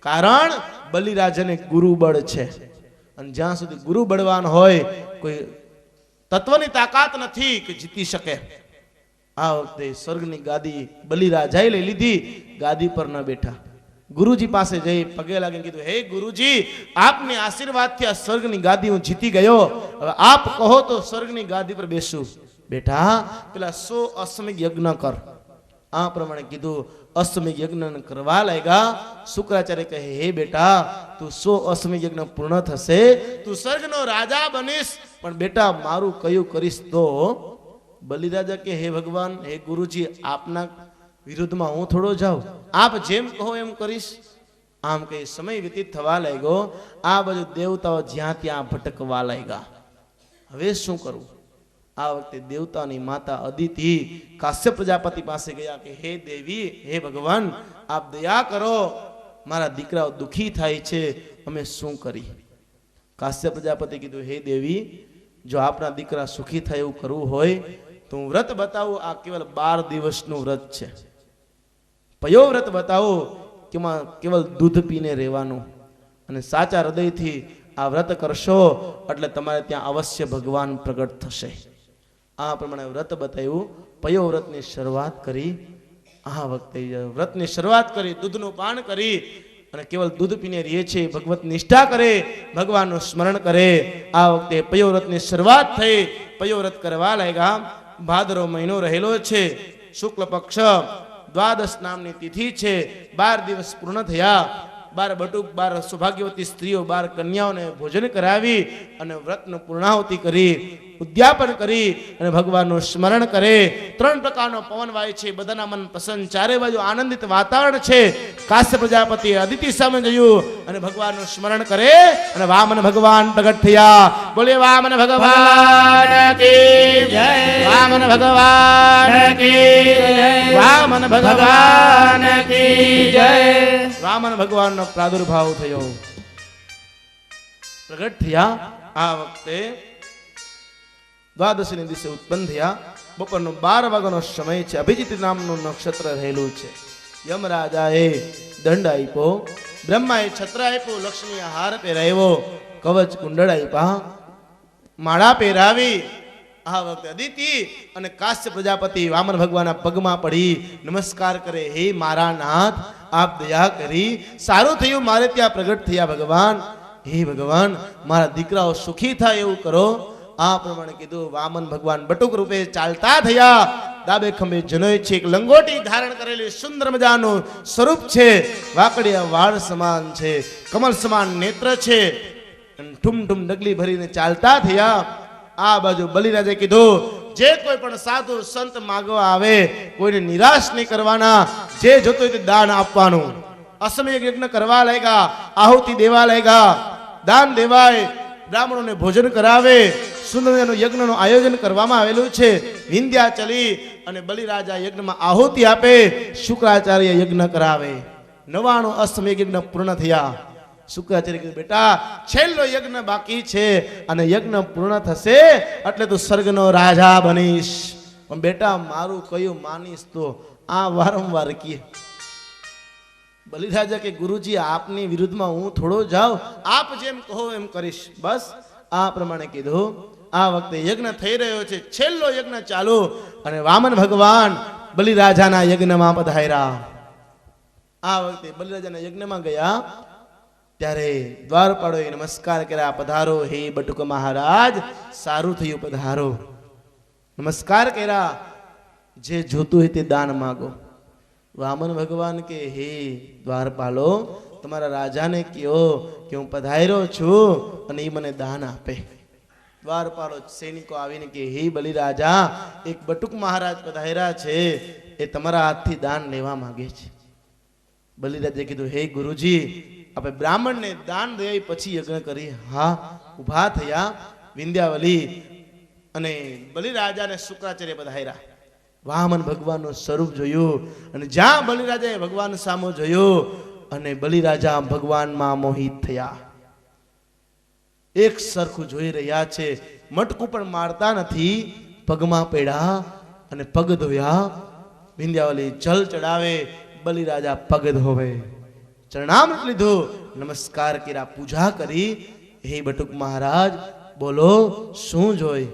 કારણ બલિરાજાને ગુરુ બળ છે, અને જ્યાં સુધી ગુરુ બળવાન હોય કોઈ તત્વની તાકાત નથી કે જીતી શકે. આ વખતે સ્વર્ગની ગાદી બલિરાજાએ લઈ લીધી. ગાદી પર ન બેઠા, ગુરુજી પાસે જઈ પગે લાગીને કીધું, હે ગુરુજી, આપની આશીર્વાદથી આ સ્વર્ગની ગાદી હું જીતી ગયો. હવે આપ કહો તો સ્વર્ગની ગાદી પર બેસું. બેટા પેલા 100 અશ્વમેઘ યજ્ઞ કર. આ પ્રમાણે કીધું. અશ્વમેઘ યજ્ઞ કરવા લાગ્યા. શુક્રાચાર્ય કહે, હે બેટા, તું 100 અશ્વમેઘ યજ્ઞ પૂર્ણ થશે, તું સ્વર્ગનો રાજા બનીશ, પણ બેટા મારું કયું કરીશ તો બલિરાજા કે હે ભગવાન, હે ગુરુજી, આપના વિરુદ્ધમાં હું થોડો જાઉં, આપ જેમ કહો એમ કરીશ. આમ કહી સમય વ્યતીત થવા લાગ્યો. આ બધું દેવતાઓ જ્યાં ત્યાં ભટકવા લાગ્યા. હવે શું કરવું? આ વખતે દેવતાની માતા અદિતિ કાશ્યપ પ્રજાપતિ પાસે ગયા કે હે દેવી, હે ભગવાન, આપ દયા કરો, મારા દીકરાઓ દુખી થાય છે, અમે શું કરી? કાશ્યપ પ્રજાપતિ કીધું, હે દેવી, જો આપણા દીકરા સુખી થાય એવું કરવું હોય તો હું વ્રત બતાવું. આ કેવલ 12 દિવસનું વ્રત છે. પયો વ્રત બતાવો કે કેવલ દૂધ પીને રહેવાનું, અને સાચા હૃદયથી આ વ્રત કરશો એટલે તમારે ત્યાં અવશ્ય ભગવાન પ્રગટ થશે. આ પ્રમાણે વ્રત બતાવ્યું. પયો વ્રતની શરૂઆત કરી. આ વખતે વ્રતની શરૂઆત કરી, દૂધનું પાન કરી અને કેવલ દૂધ પીને રહે છે, ભગવત નિષ્ઠા કરે, ભગવાનનું સ્મરણ કરે. આ વખતે પયો વ્રતની શરૂઆત થઈ. પયો વ્રત કરવા લાગ્યા. ભાદરવો મહિનો રહેલો છે, શુક્લ પક્ષ દ્વાદશ નામની તિથિ છે. 12 દિવસ પૂર્ણ થયા. 12 બટુક, 12 સૌભાગ્યવતી સ્ત્રીઓ, 12 કન્યાઓને ભોજન કરાવી અને વ્રતનું પૂર્ણાહુતિ કરી, ઉદ્યાપન કરી અને ભગવાનનું સ્મરણ કરે. 3 પ્રકારનો પવન વાય છે, બધાના મન પ્રસન્ન, ચારે બાજુ આનંદિત વાતાવરણ છે. કાશ્યપ પ્રજાપતિ અદિતિ સામે જોયું અને ભગવાનનું સ્મરણ કરે અને વામન ભગવાન પ્રગટ થયા. બોલે વામન ભગવાન કી જય, વામન ભગવાન કી જય, વામન ભગવાન કી જય. વામન ભગવાનનો પ્રાદુર્ભાવ થયો, પ્રગટ થયા. આ વખતે દ્વાદશીના દિવસે ઉત્પન્ન થયા. બપોરનો 12 વાગ્યાનો સમય છે. અભિજીત નામનું નક્ષત્ર રહેલું છે. યમરાજાએ દંડ આપ્યો, બ્રહ્માએ છત્ર આપ્યો, લક્ષ્મીએ હાર પહેરાવ્યો, કવચ કુંડળ આપ્યા, માળા પહેરાવી. આ વખતે અદિતિ અને કાશ્યપ પ્રજાપતિ વામન ભગવાનના પગમાં પડી નમસ્કાર કરે, હે મારા નાથ, આપ દયા કરી, સારું થયું મારે ત્યાં પ્રગટ થયા ભગવાન. હે ભગવાન, મારા દીકરાઓ સુખી થાય એવું કરો. આ પ્રમાણે કીધું. વામન ભગવાન બટુક રૂપે ચાલતા થયા. ડાબે ખંભે જનોય છે, એક લંગોટી ધારણ કરેલી સુંદર મજાનું સ્વરૂપ છે. વાકડિયા વાળ સમાન છે, કમળ સમાન નેત્ર છે. ઠુમ ઠુમ ડગલી ભરીને ચાલતા થયા. આ બાજુ બલિરાજે કીધું, જે કોઈ પણ સાધુ સંત માગવા આવે કોઈને નિરાશ નહીં કરવાના, જે જોતું હોય તે દાન આપવાનું. અસમય યજ્ઞ કરવા લાગ્યા, આહુતિ દેવા લાગ્યા, દાન દેવાય, બ્રાહ્મણોને ભોજન કરાવે. સુંદર યજ્ઞનું આયોજન કરવામાં આવેલું છે. વિંધ્યાચલી અને બલિરાજા યજ્ઞમાં આહુતિ આપે, શુક્રાચાર્ય યજ્ઞ કરાવે. 99 અસમય યજ્ઞ પૂર્ણ થયા. શુક્રાચાર્ય કીધું, બેટા છેલ્લો યજ્ઞ બાકી છે અને યજ્ઞ પૂર્ણ થશે એટલે તું સ્વર્ગનો રાજા બનીશ. પણ બેટા મારું કયું માનીશ? તો આ વારંવાર કહે. બલિરાજા કે ગુરુજી, આપની વિરુદ્ધમાં હું થોડો જાઉં, આપ જેમ કહો એમ કરીશ. બસ આ પ્રમાણે કીધું. આ વખતે યજ્ઞ થઈ રહ્યો છે, છેલ્લો યજ્ઞ ચાલુ અને વામન ભગવાન બલિરાજાના યજ્ઞમાં પધાર્યા. આ વખતે બલિરાજાના યજ્ઞમાં ગયા ત્યારે દ્વારપાળોએ નમસ્કાર કર્યા, પધારો હે બટુક મહારાજ, સારું થયું પધારો. નમસ્કાર કર્યા. જે જોતું હોય તે દાન માગો. વામન ભગવાન કે હે દ્વારપાલો, તમારા રાજાને કહો કે હું પધાર્યો છું અને એ મને દાન આપે. દ્વારપાલો સૈનિકો આવીને કે હે બલિરાજા, એક બટુક મહારાજ પધાર્યા છે, એ તમારા હાથથી દાન લેવા માંગે છે. બલિરાજે કીધું, હે ગુરુજી, આપણે બ્રાહ્મણને દાન દે પછી યજ્ઞ કરી. હા, ઉભા થયા. વિંધ્યાવલી અને બલિરાજાને શુક્રાચાર્ય પધાર્યા. વામન ભગવાનનું સ્વરૂપ જોયું અને જ્યાં બલિરાજાએ ભગવાન સામો જોયું અને બલિરાજા ભગવાનમાં મોહિત થયા. એક સરખું જોઈ રહ્યા છે, મટકું પણ મારતા નથી. પગમાં પડ્યા અને પગ ધોયા. વિંધ્યાવલી જલ ચડાવે, બલિરાજા પગ ધોવે. ચરણામૃત લીધું, નમસ્કાર કર્યા, પૂજા કરી. હે બટુક મહારાજ, બોલો શું જોઈ?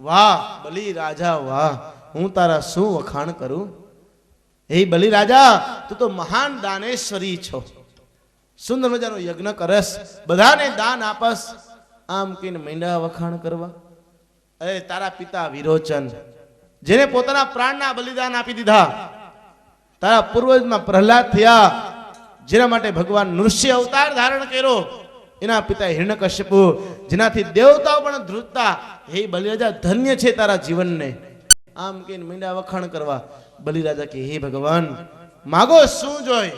વાહ બલિરાજા વાહ, હું તારા શું વખાણ કરું? હે બલિરાજા, તું તો મહાન દાનેશ્વરી છો. સુંદર મજાનો યજ્ઞ કરસ, બધાને દાન આપસ. આમ કહીને માંડ્યા વખાણ કરવા. અરે તારા પિતા વિરોચન, જેને પોતાના પ્રાણના બલિદાન આપી દીધા, તારા પૂર્વજમાં પ્રહલાદ થયા, જેના માટે ભગવાન નૃસિંહ અવતાર ધારણ કર્યો, એના પિતા હિરણ્યકશ્યપુ, જેનાથી દેવતાઓ પણ ધ્રુજતા, હે બલિરાજા ધન્ય છે તારા જીવનને. આમ કહીને મીંડા વખાણ કરવા. બલિરાજા કે હે ભગવાન માગો શું જોય.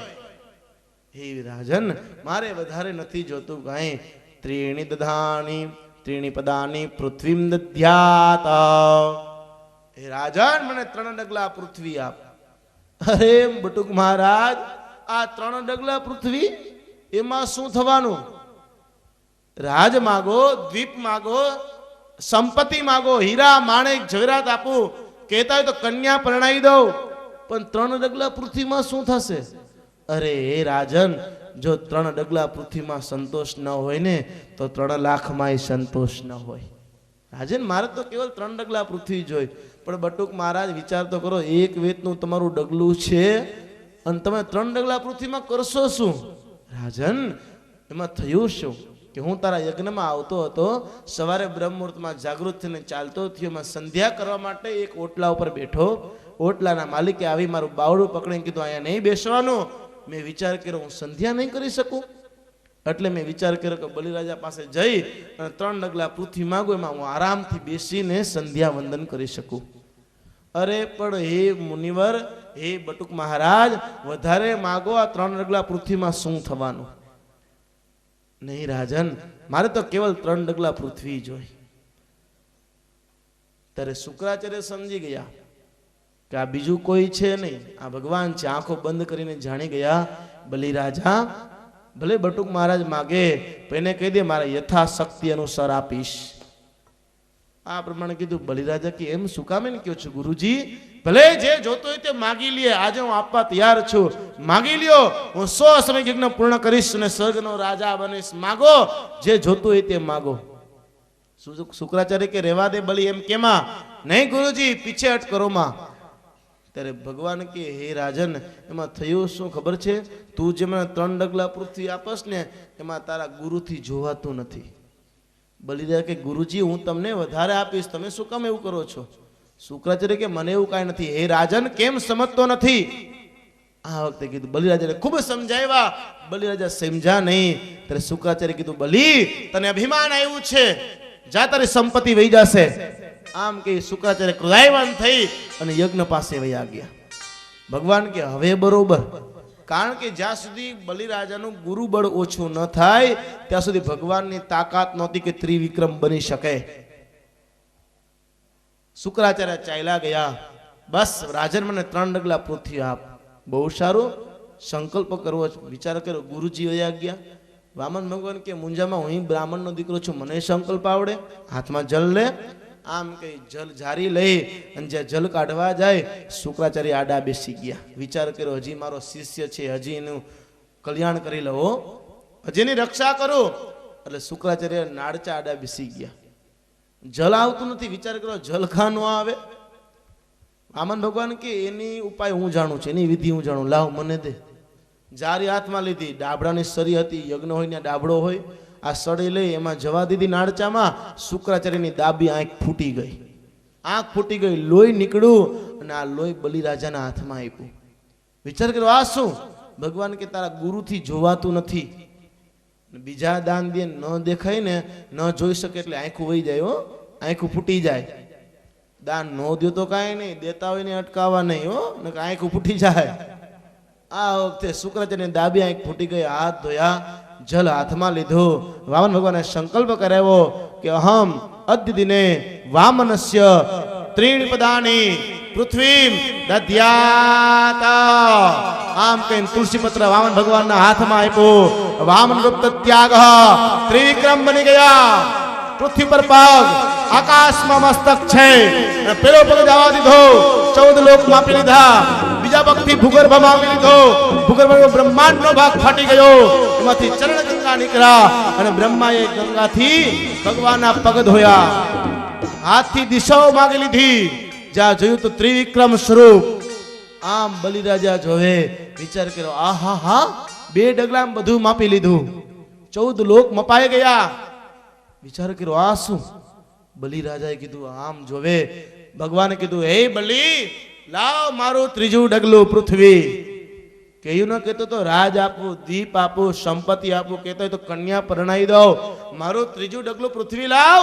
હે રાજન મારે વધારે નથી જોતું કાંઈ. ત્રીણી દધાની ત્રીણી પદાની પૃથ્વીમ દધ્યાત. હે રાજન મને 3 ડગલા પૃથ્વી આપ. અરે બટુક મહારાજ આ 3 ડગલા પૃથ્વી એમાં શું થવાનું? રાજ માગો, દ્વીપ માગો, સંપત્તિ માગો, હીરા માણેક જવેરાત આપું, કહેતા હોય તો કન્યા પરણાવી દઉં, પણ 3 ડગલા પૃથ્વીમાં શું થશે? અરે હે રાજન જો 3 ડગલા પૃથ્વીમાં સંતોષ ન હોય ને તો 3 લાખમાં સંતોષ ન હોય. રાજન મારે તો કેવલ 3 ડગલા પૃથ્વી જોઈ. પણ બટુક મહારાજ વિચાર તો કરો, એક વેતનું તમારું ડગલું છે અને તમે 3 ડગલા પૃથ્વીમાં કરશો શું? રાજન એમાં થયું શું કે હું તારા યજ્ઞમાં આવતો હતો, સવારે બ્રહ્મ મુહૂર્તમાં જાગૃત થઈને ચાલતો થયો, એમાં સંધ્યા કરવા માટે એક ઓટલા ઉપર બેઠો. ઓટલાના માલિકે આવી મારું બાવડું પકડીને કીધું અહીંયા નહીં બેસવાનું. મેં વિચાર કર્યો હું સંધ્યા નહીં કરી શકું, એટલે મેં વિચાર કર્યો કે બલિરાજા પાસે જઈ અને 3 ડગલા પૃથ્વી માંગુ, એમાં હું આરામથી બેસીને સંધ્યા વંદન કરી શકું. અરે પણ હે મુનિવર, હે બટુક મહારાજ વધારે માગો, આ 3 ડગલા પૃથ્વીમાં શું થવાનું? નહીં રાજન મારે તો કેવલ 3 ડગલા પૃથ્વી જોઈ. ત્યારે શુક્રાચાર્ય સમજી ગયા કે આ બીજું કોઈ છે નહીં, આ ભગવાન છે. આંખો બંધ કરીને જાણી ગયા બલિરાજા ભલે બટુક મહારાજ માગે તો એને કહી દે મારા યથાશક્તિ અનુસાર આપીશ. આ પ્રમાણે કીધું. બલિરાજા કે એમ શું કામે ને કહો છો ગુરુજી? ભલે જે જોતો હોય તે માગી લે, આજે હું આપવા તૈયાર છું, માગી લ્યો, હું 100 સમય યજ્ઞ પૂર્ણ કરીશ અને સ્વર્ગનો રાજા બનીશ. માગો જે જોતું હોય તે માગો. શુક્રાચાર્ય કે રેવા દે બલિ એમ કેમાં? નહીં ગુરુજી પીછે હટ કરો માં. ત્યારે ભગવાન કે હે રાજન એમાં થયું શું ખબર છે? તું જે મને 3 ડગલા પૃથ્વી આપસ ને એમાં તારા ગુરુથી જોવાતું નથી. બલિરાજા કે ગુરુજી હું તમને વધારે આપીશ, તમે શું કામ એવું કરો છો? શુક્રાચાર્ય કે મને એવું કાંઈ નથી. હે રાજન કેમ સમજતો નથી? આ વખતે કીધું બલિરાજાને ખૂબ સમજાવ્યા. બલિરાજા સમજ્યા નહીં. ત્યારે શુક્રાચાર્ય કીધું બલિ તને અભિમાન આવ્યું છે, જા તારી સંપત્તિ વહી જશે. આમ કે શુક્રાચાર્ય ક્રોધાયવાન થઈ અને યજ્ઞ પાસે વયા ગયા. ભગવાન કે હવે બરોબર, કારણ કે જ્યાં સુધી બલિરાજાનું ગુરુબળ ઓછું ન થાય ત્યાં સુધી ભગવાનની તાકાત નહોતી કે ત્રિવિક્રમ બની શકે. શુક્રાચાર્ય ચાલ્યા ગયા. બસ રાજન મને 3 ડગલા પૃથ્વી આપ. બહુ સારું, સંકલ્પ કરવો, વિચાર કર્યો. ગુરુજી વયા ગયા. વામન ભગવાન કે મુંજામાં હું બ્રાહ્મણનો દીકરો છું, મને સંકલ્પ આવડે? હાથમાં જલ લે. આમ કઈ જલ જારી લઈ અને જ્યાં જલ કાઢવા જાય શુક્રાચાર્ય આડા બેસી ગયા. વિચાર કર્યો હજી મારો શિષ્ય છે, હજી એનું કલ્યાણ કરી લઉં, હજી એની રક્ષા કરું. એટલે શુક્રાચાર્ય નાડચા આડા બેસી ગયા. જલ આવતું નથી. વિચાર કરો જલ ખા નો આવે. વામન ભગવાન કે એની ઉપાય હું જાણું છું, એની વિધિ હું જાણું, લાવ મને દે. જારી હાથમાં લીધી. ડાબડાની સરી હતી, યજ્ઞ હોય ને ડાબડો હોય, આ સળી લઈ એમાં જવા દીધી નાળચામાં. શુક્રાચાર્યની ડાબી આંખ ફૂટી ગઈ. આંખ ફૂટી ગઈ, લોહી નીકળ્યું અને આ લોહી બલિરાજાના હાથમાં આપ્યું. વિચાર કર્યો આ શું? ભગવાન કે તારા ગુરુથી જોવાતું નથી. બીજા દાન દે ન દેખાય ને ન જોઈ શકે એટલે આંખું વહી જાય. હો આંખું ફૂટી જાય. દાન ન દો તો કાંઈ નહીં, દેતા હોય ને અટકાવવા નહીં. હો ને આંખું ફૂટી જાય. આ વખતે શુક્રાચાર્યની ડાબી આંખ ફૂટી ગઈ. હાથ ધોયા, જલ હાથમાં લીધું. વામન ભગવાને સંકલ્પ કરાવ્યો કે અહમ અદ્ય દિને વામનસ્ય 3 પદાની પૃથ્વી દધ્યાત. આમ કહીને તુલસી પત્ર વામન ભગવાનના હાથમાં આપ્યો. વામન ગુપ્ત ત્યાગ ત્રિવિક્રમ બની ગયા. પૃથ્વી પર પગ, આકાશમાં મસ્તક છે. પેલો પગ જવા દીધો, 14 લોક માપી લીધા. બીજા પગથી ભૂગર્ભમાં આપી લીધો. ભૂગર્ભમાં બ્રહ્માંડનો ભાગ ફાટી ગયો. એમાંથી ચરણ ગંગા નીકળ્યા અને બ્રહ્માએ ગંગાથી ભગવાનના પગ ધોયા. હાથથી દિશાઓ માગી લીધી. જ્યાં જોયું તો ત્રિવિક્રમ સ્વરૂપ. આમ બલિરાજા જોવે. વિચાર કર્યો આ હા હા 2 ડગલામાં બધું માપી લીધું. 14 લોક મપાઈ ગયા. વિચાર કર્યો આ શું? બલિરાજાએ કીધું આમ જોવે. ભગવાને કીધું હે બલિ લાવ મારું 3જું ડગલું પૃથ્વી. કહ્યું ન કહેતો તો રાજ આપું, દીપ આપું, સંપત્તિ આપું, કહેતો તો કન્યા પરણાઈ દઉં. મારું 3જું ડગલું પૃથ્વી લાવ.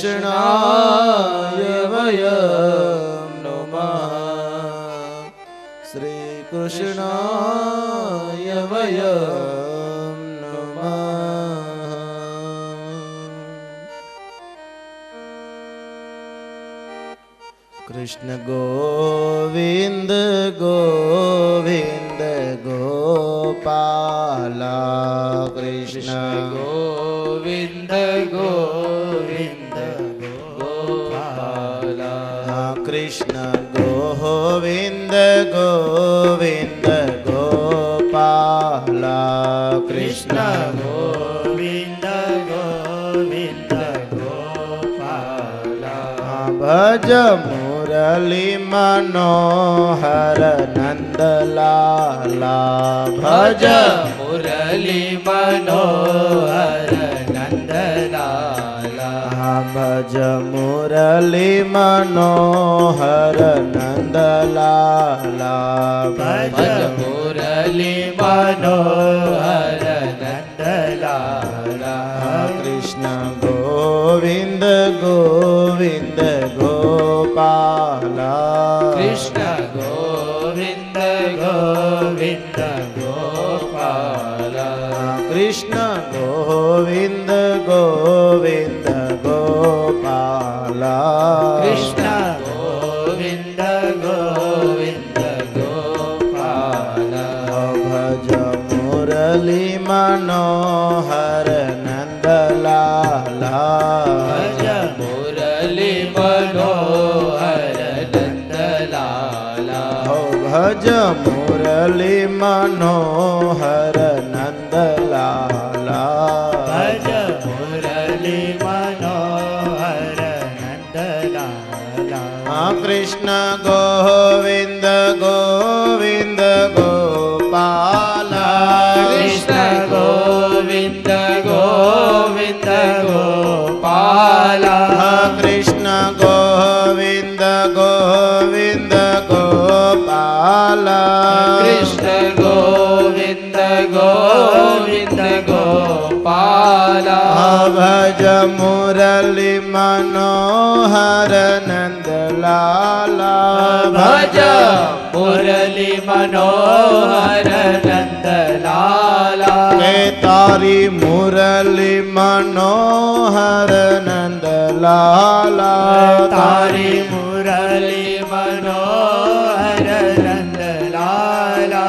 કૃષ્ણાય વયમ નમઃ શ્રી કૃષ્ણાય વયમ નમઃ કૃષ્ણ ગોવિંદ ગોવિંદ ગોપાલા કૃષ્ણ
ગોવિંદ ગોવિંદ ગોપાલા
કૃષ્ણ ગોવિંદ ગોવિંદ ગોપાલા
કૃષ્ણ ગોવિંદ ગોવિંદ ગોપાલા
ભજ મુરલી મનોહર નંદલાલા
ભજ મુરલી મનોહર નંદલાલા
ભજ મુરલી મનોહર નંદલાલા
ભજ મુરલી મનોહર નંદલાલા
કૃષ્ણ ગોવિંદ ગોવિંદ ગોપાલા
કૃષ્ણ ગોવિંદ ગોવિંદ ગોપાલા
કૃષ્ણ ગોવિંદ ગોવિંદ ગોપાલા
કૃષ્ણ ગોવિંદ ગોવિંદ ગોપાલા
ભજ મુરલી મનોહર નંદલાલા
ભજ મુરલી મનોહર નંદલાલા
ભજ મુરલી મનોહર નંદલાલા
ભજ મુરલી મનોહર નંદલાલા
કૃષ્ણ ગોવિંદ ગોવિંદ ગોપાલા
કૃષ્ણ ગોવિંદ ગોવિંદ ગોપાલા
કૃષ્ણ ગોવિંદ ગોવિંદ ગોપાલા
કૃષ્ણ ગોવિંદ ગોવિંદ ગોપાલા
ભજ મુરલી મનોહર નંદલાલા
ભજ મુરલી મનોહર નંદલાલા
કે તારી મુરલી મનોહર નંદલાલા
તારી મુરલી મનોહર નંદલાલા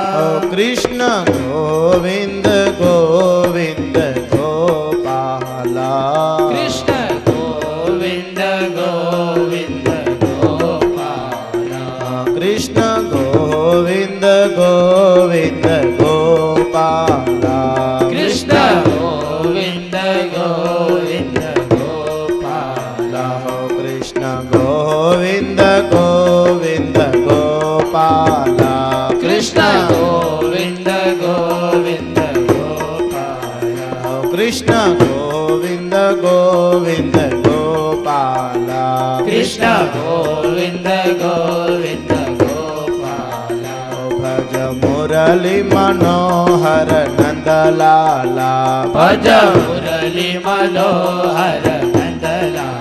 કૃષ્ણ ગોવિંદ ગોવિંદ ગોપાલા
કૃષ્ણ ગોવિંદ ગોવિંદ ગોપાલા
કૃષ્ણ ગોવિંદ ગોવિંદ ગોપાલા
કૃષ્ણ ગોવિંદ ગોવિંદ ગોપાલા
કૃષ્ણ ગોવિંદ ગોવિંદ ગોપાલા
કૃષ્ણ ગોવિંદ ગોવિંદ ગોપાલા
કૃષ્ણ ગોવિંદ ગોવિંદ ગોપાલા
કૃષ્ણ ગોવિંદ ગોવિંદ ગોપાલા
ભજ મુરલી મનોહર નંદલાલા
ભજ મુરલી મનોહર નંદલાલા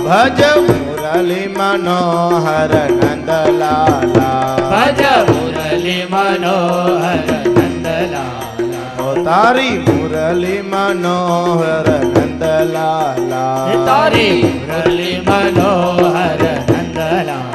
ભજ મુરલી મનોહર નંદલાલા
ભજ મુરલી મનોહર નંદલાલા
તારી મુરલી મનોહર નંદલાલા
તારી મુરલી મનોહર નંદલાલા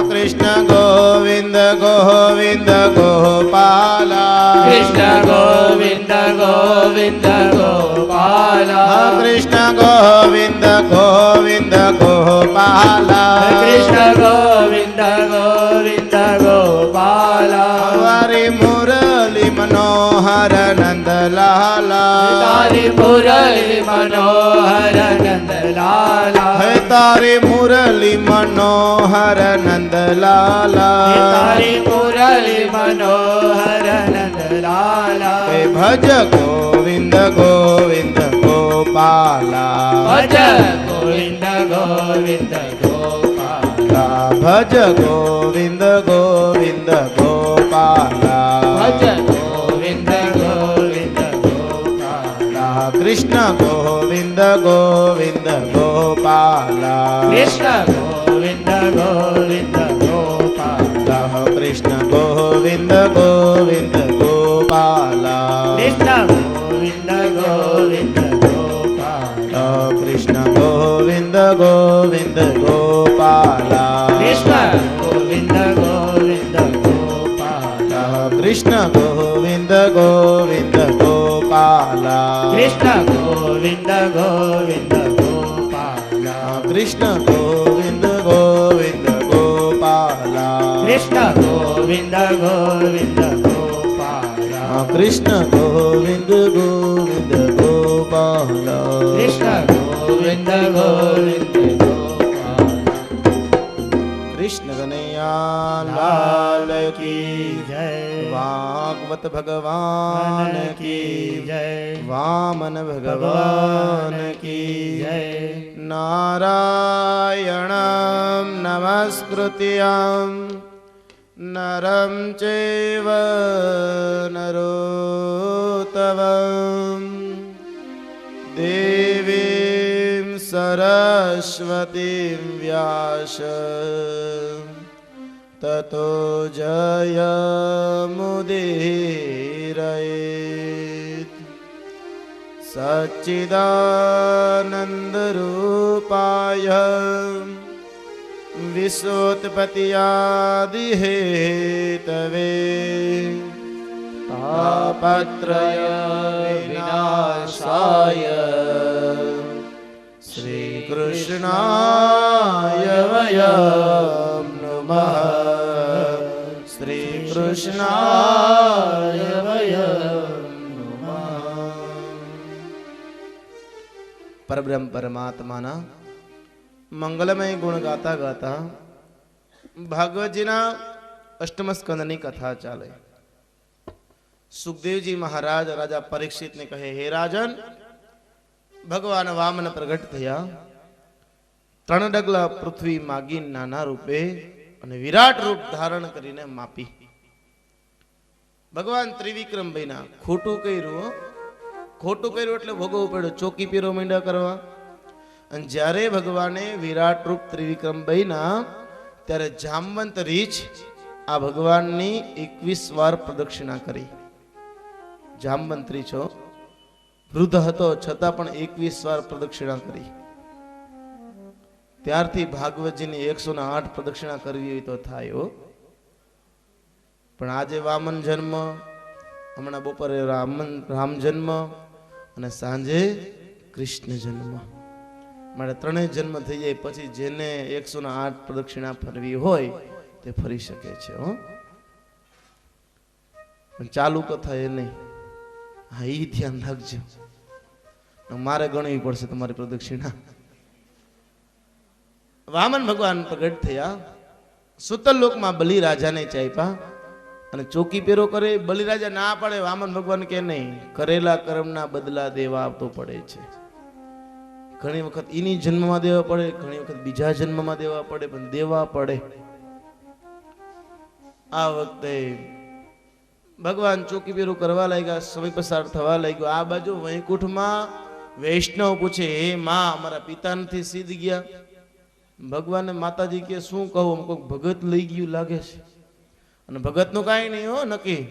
કૃષ્ણ ગોવિંદ ગોવિંદ ગોપાલા
કૃષ્ણ ગોવિંદ ગોવિંદ ગોપાલા
કૃષ્ણ ગોવિંદ ગોવિંદ ગોપાલા
કૃષ્ણ ગોવિંદ ગોવિંદ ગોપાલા
તારી મુરલી મનોહર નંદલાલા
તારી મુરલી મનોહર નંદલાલા
હે તારી મુરલી મનોહર નંદલાલા
તારી મુરલી મનોહર નંદલાલા
હે ભજ ગોવિંદ ગોવિંદ ગોપાલા
ભજ ગોવિંદ ગોવિંદ ગોપાલા
ભજ ગોવિંદ ગોવિંદ ગોપાલા
ભજ ગોવિંદ ગોવિંદ ગોપાલા
કૃષ્ણ ગોવિંદ ગોવિંદ ગોપાલા ગોપાલા
કૃષ્ણ ગોવિંદ ગોવિંદ ગોપાલા
કૃષ્ણ ગોવિંદ ગોવિંદ ગોપાલા
કૃષ્ણ ગોવિંદ ગોવિંદ ગોપાલા
કૃષ્ણ ગોવિંદ ગોવિંદ ગોપાલા
કૃષ્ણ ગોવિંદ ગોવિંદ ગોપાલા
કૃષ્ણ ગોવિંદ ગોવિંદ ગોપાલા
કૃષ્ણ ગોવિંદ ગોવિંદ ગોપાલા
કૃષ્ણ ગોવિંદ ગોવિંદ ગોપાલા
કૃષ્ણ ગોવિંદ ગોવિંદ ગોપાલા
કૃષ્ણ ગોવિંદ ગોવિંદ ગોપાલા
કૃષ્ણ ગોવિંદ ગોવિંદ ગોપાલા
કૃષ્ણ કનૈયા લાલ કી
જય
ભાગવત ભગવાન કી
જય
વામન ભગવાન કી
જય
નારાયણં નમસ્કૃત્યં નરં ચૈવ નરોત્તમં દેવીં સરસ્વતીં વ્યાસ તતો જયમુદીરયેત સચ્ચિદાનંદરૂપાય વિશ્વોત્પત્યાદિહેતવે તાપત્રય વિનાશાય શ્રીકૃષ્ણાય વયં નમઃ શ્રીકૃષ્ણાય વયં નમઃ પરબ્રહ્મ પરમાત્માના મંગલમય ગુણ ગાતા ગાતા ભાગવતજીના અષ્ટમ સ્કંદની કથા ચાલે. સુખદેવજી મહારાજ રાજા પરીક્ષિતને કહે, હે રાજન, ભગવાન વામન પ્રગટ થયા, 3 ડગલા પૃથ્વી માગી નાના રૂપે અને વિરાટ રૂપ ધારણ કરીને માપી. ભગવાન ત્રિવિક્રમ બન્યા. ખોટું કર્યું એટલે ભોગવવું પડ્યું. ચોકી પીરો મીંડા કરવા. અને જ્યારે ભગવાને વિરાટ રૂપ ત્રિવિક્રમ બન્યા ત્યારે જામવંત રીછ આ ભગવાનની 21 વાર પ્રદક્ષિણા કરી. જામવંત રીછો વૃદ્ધ હતો છતાં પણ 21 વાર પ્રદક્ષિણા કરી. ત્યારથી ભાગવતજીની 108 પ્રદક્ષિણા કરવી હોય તો થાય હો. પણ આજે વામન જન્મ, હમણાં બપોરે રામ જન્મ અને સાંજે કૃષ્ણ જન્મ, મારે 3 જન્મ થઈ જાય પછી જેને 108 પ્રદક્ષિણા ફરવી હોય તે ફરી શકે છે હો. પણ ચાલુ કથા એ નહીં. હા, એ ધ્યાન રાખજો. મારે ગણવી પડશે તમારી પ્રદક્ષિણા. વામન ભગવાન પ્રગટ થયા. સુતલ લોકમાં બલિ રાજાને ચાપ્યા અને ચોકી પેરો કરે. બલિરાજા ના પાડે. વામન ભગવાન કે નહીં, કરેલા કર્મના બદલા દેવા આપતો પડે છે. ઘણી વખત એની જન્મમાં દેવા પડે, ઘણી વખત બીજા જન્મમાં દેવા પડે, પણ દેવા પડે. આ વખતે ભગવાન ચોકી પેરું કરવા લાગ્યા. સમય પસાર થવા લાગ્યો. આ બાજુ વૈકુંઠમાં વૈષ્ણવ પૂછે, હે માં, અમારા પિતા નથી સિદ્ધ ગયા. ભગવાનને માતાજી કે શું કહું, કોઈક ભગત લઈ ગયું લાગે છે. અને ભગતનું કાંઈ નહીં હો નક્કી.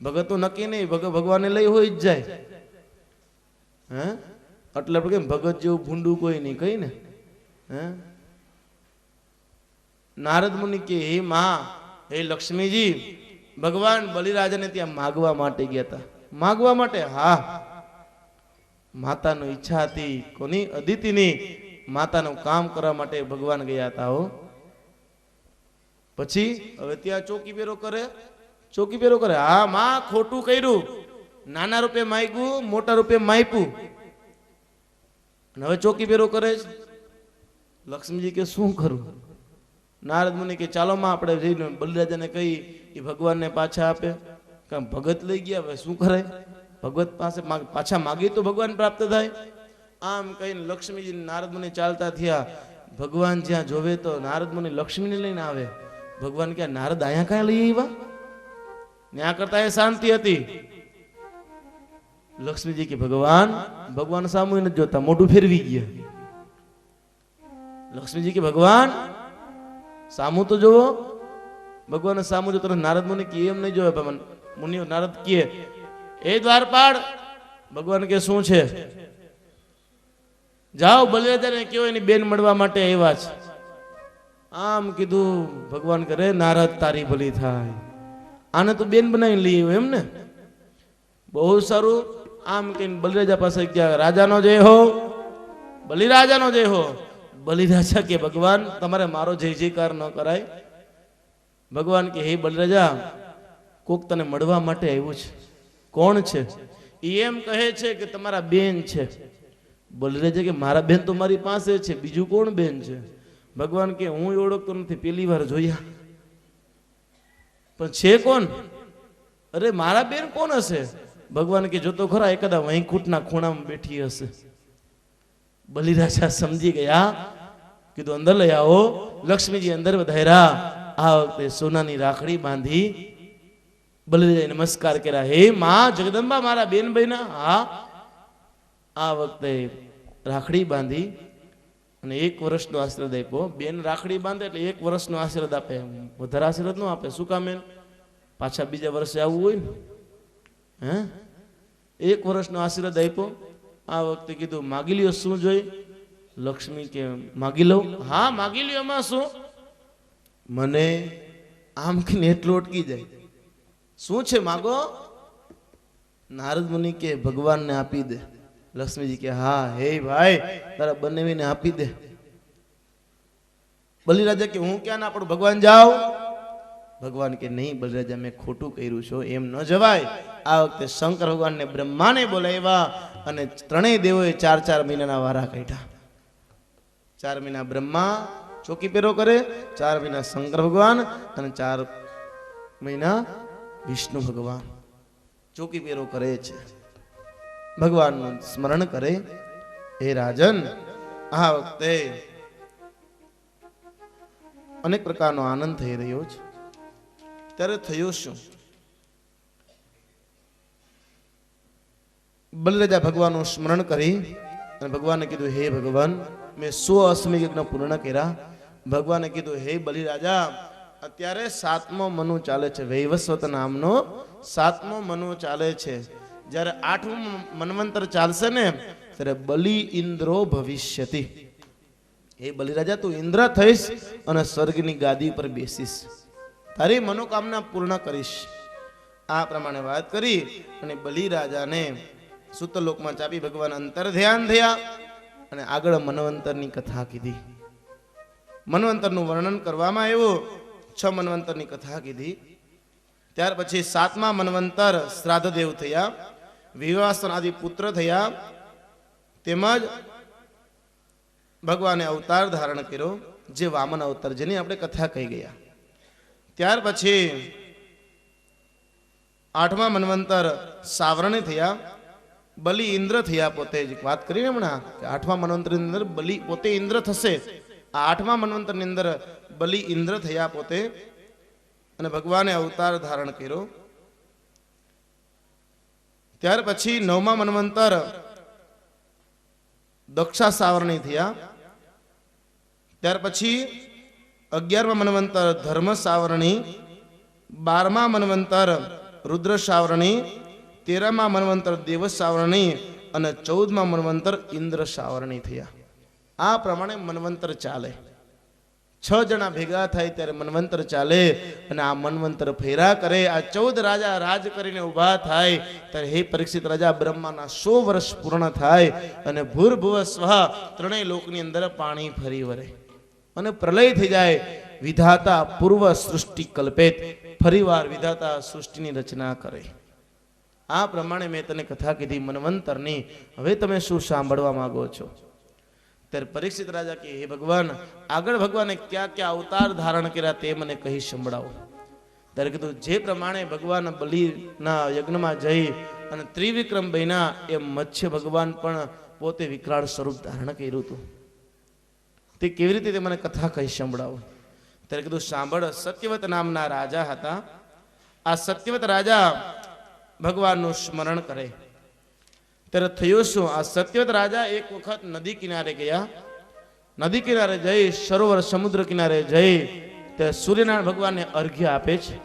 ભગતનું નક્કી નહીં, ભગવાનને લઈ હોય જ જાય. હે એટલે આપણે કેમ ભગત જેવું ભૂંડું કોઈ નહીં કઈ ને. હે નારદ મુનિ કે, હે માં, હે લક્ષ્મીજી, ભગવાન બલિરાજાને ત્યાં માગવા માટે ગયા હતા. માગવા માટે? હા, માતાની ઈચ્છા હતી. કોની? અદિતિની. માતાનું કામ કરવા માટે ભગવાન ગયા હતા હો. પછી હવે ત્યાં ચોકી પેરો કરે. ચોકી પેરો કરે. હા માં, ખોટું કર્યું. નાના રૂપે માગ્યું, મોટા રૂપે માપ્યું. હવે ચોકી પેરો કરે છે. લક્ષ્મીજી કે શું કરું? નારદ મુનિ કે ચાલો માં આપણે જઈને બલિરાજાને કહી એ ભગવાનને પાછા આપે. કામ ભગત લઈ ગયા, હવે શું કરે? ભગવત પાસે પાછા માગી તો ભગવાન પ્રાપ્ત થાય. આમ કહીને લક્ષ્મીજી નારદ મુનિ ચાલતા થયા. ભગવાન જ્યાં જોવે તો નારદ મુનિ લક્ષ્મીને લઈને આવે. ભગવાન ક્યાં? નારદ અહીંયા ક્યાં લઈ આવ્યા? ત્યાં કરતા એ શાંતિ હતી. લક્ષ્મીજી કે ભગવાન સામું નથી જોતા, મોઢું ફેરવી ગયા. લક્ષ્મીજી કે ભગવાન સામું તો જોવો. ભગવાન સામું જો તરત નારદ મુનિ કે એમ નહીં જોવે. મુનિ નારદ કહે એ દ્વારપાળ. ભગવાન કે શું છે? જાઓ બલિરાજાને કહો એની બેન મળવા માટે આવ્યા છે. આમ કીધું. ભગવાન કરે નારદ તારી ભલી થાય, આને તો બેન બનાવી લઈ એમ ને. બહુ સારું. આમ કહીને બલિરાજા પાસે ગયા. રાજાનો જય હો, બલિરાજાનો જય હો. બલિરાજા કે ભગવાન તમારે મારો જય જયકાર ન કરાય. ભગવાન કે હે બલિરાજા, કોક તને મળવા માટે આવ્યું છે. કોણ છે? એ એમ કહે છે કે તમારા બેન છે. બલિરાજા કે મારા બેન તો મારી પાસે છે, બીજું કોણ બેન છે? ભગવાન કે હું ઓળખતો નથી, પહેલી વાર જોયા. પણ છે કોણ? અરે મારા બેન કોણ હશે? ભગવાન કે જોતો ખરા, એકાદા વૈકુંઠના ખૂણામાં બેઠી હશે. બલિરાજા સમજી ગયા. કીધું અંદર લઈ આવો. લક્ષ્મીજી અંદર વધાર્યા. આ વખતે સોનાની રાખડી બાંધી બલિરાજાએ નમસ્કાર કર્યા. હે માં જગદંબા, મારા બેન બહેના. હા. આ વખતે રાખડી બાંધી અને 1 વર્ષનો આશીર્વાદ આપ્યો. બેન રાખડી બાંધે એટલે 1 વર્ષનો આશીર્વાદ આપે, વધારે આશીર્વાદ ન આપે. શું કામ? પાછા બીજા વર્ષે આવવું હોય ને. 1 વર્ષનો આશીર્વાદ આપ્યો. આ વખતે કીધું માગી લ્યો. શું જોઈ? લક્ષ્મી કે માગી લઉં. હા માગી લ્યો, એમાં શું? મને આમ કે એટલું અટકી જાય. શું છે માગો? નારદ મુનિ કે ભગવાનને આપી દે. લક્ષ્મીજી કે હા હે ભાઈ, તારા બંનેવીને આપી દે. બલિરાજા કે હું ક્યાં ના પડું, ભગવાન જાઓ. ભગવાન કે નહીં બલિરાજા, મેં ખોટું કર્યું છે, એમ ન જવાય. આ વખતે શંકર ભગવાનને બ્રહ્માને બોલાવ્યા અને ત્રણેય દેવોએ 4-4 મહિનાના વારા કાઢ્યા. 4 મહિના બ્રહ્મા ચોકી પેરો કરે, 4 મહિના શંકર ભગવાન અને 4 મહિના વિષ્ણુ ભગવાન ચોકી પેરો કરે છે. ભગવાનનું સ્મરણ કરે. હે રાજન, આ વખતે અનેક પ્રકારનો આનંદ થઈ રહ્યો છે. ત્યારે થયું શું? બલિરાજા ભગવાનનું સ્મરણ કરી અને ભગવાનને કીધું હે ભગવાન, મેં 100 અશ્વમેઘ યજ્ઞ પૂર્ણ કર્યા. ભગવાને કીધું હે બલિરાજા, અત્યારે 7મો મનુ ચાલે છે. વૈવસ્વત નામનો 7મો મનુ ચાલે છે. જ્યારે 8મું મન્વંતર ચાલશે ને ત્યારે બલિ ઇન્દ્રો ભવિષ્યતિ. હે બલિરાજા, તું ઇન્દ્ર થઈશ અને સ્વર્ગની ગાદી પર બેસીશ, તારી મનોકામના પૂર્ણ કરીશ. આ પ્રમાણે વાત કરી અને બલિરાજાને સુતલોકમાં ચાપી ભગવાન અંતર ધ્યાન થયા અને આગળ મન્વંતરની કથા કીધી. મન્વંતરનું વર્ણન કરવામાં આવ્યું. 6 મન્વંતરની કથા કીધી. ત્યાર પછી 7મા મન્વંતર શ્રાદ્ધદેવ થયા, વિવાસન આદિ પુત્ર થયા, તેમજ ભગવાને અવતાર ધારણ કર્યો, જે વામન અવતાર, જેની આપણે કથા કહી ગયા. ત્યાર પછી 8મા મન્વંતર સાવરણી થયા, બલિ ઇન્દ્ર થયા. પોતે જ વાત કરીને હમણાં કે 8મા મન્વંતરની અંદર બલિ પોતે ઇન્દ્ર થશે. આ 8મા મન્વંતરની અંદર બલિ ઇન્દ્ર થયા પોતે અને ભગવાને અવતાર ધારણ કર્યો. ત્યાર પછી 9મા મન્વંતર દક્ષા સાવરણી થયા. ત્યાર પછી 11મા મન્વંતર ધર્મ સાવરણી, 12મા મન્વંતર રુદ્ર સાવરણી, 13મા મન્વંતર દેવ સાવરણી અને 14મા મન્વંતર ઇન્દ્ર સાવરણી થયા. આ પ્રમાણે મન્વંતર ચાલે. 6 જણા ભેગા થાય ત્યારે મન્વંતર ચાલે અને આ મન્વંતર ફેરા કરે. આ 14 રાજા રાજ કરીને ઊભા થાય ત્યારે હે પરીક્ષિત રાજા, બ્રહ્માના 100 વર્ષ પૂર્ણ થાય અને ભૂર્ભુવ સ્વઃ ત્રણેય લોકની અંદર પાણી ફરી વળે અને પ્રલય થઈ જાય. વિધાતા પૂર્વ સૃષ્ટિ કલ્પેત, ફરીવાર વિધાતા સૃષ્ટિની રચના કરે. આ પ્રમાણે મેં તને કથા કીધી મન્વંતરની. હવે તમે શું સાંભળવા માંગો છો? ત્યારે પરીક્ષિત રાજા કે હે ભગવાન, આગળ ભગવાને ક્યાં ક્યાં અવતાર ધારણ કર્યા તે મને કહી સંભળાવો. ત્યારે કીધું જે પ્રમાણે ભગવાન બલિના યજ્ઞમાં જઈ અને ત્રિવિક્રમ બન્યા એમ મત્સ્ય ભગવાન પણ પોતે વિકરાળ સ્વરૂપ ધારણ કર્યું હતું. તે કેવી રીતે તે મને કથા કહી સંભળાવો. ત્યારે કીધું સાંભળ, સત્યવત નામના રાજા હતા. આ સત્યવત રાજા ભગવાનનું સ્મરણ કરે. ત્યારે થયું શું? આ સત્યવત રાજા એક વખત નદી કિનારે ગયા. નદી કિનારે જઈ, સરોવર સમુદ્ર કિનારે જઈ તે સૂર્યનારાયણ ભગવાનને અર્ઘ્ય આપે છે.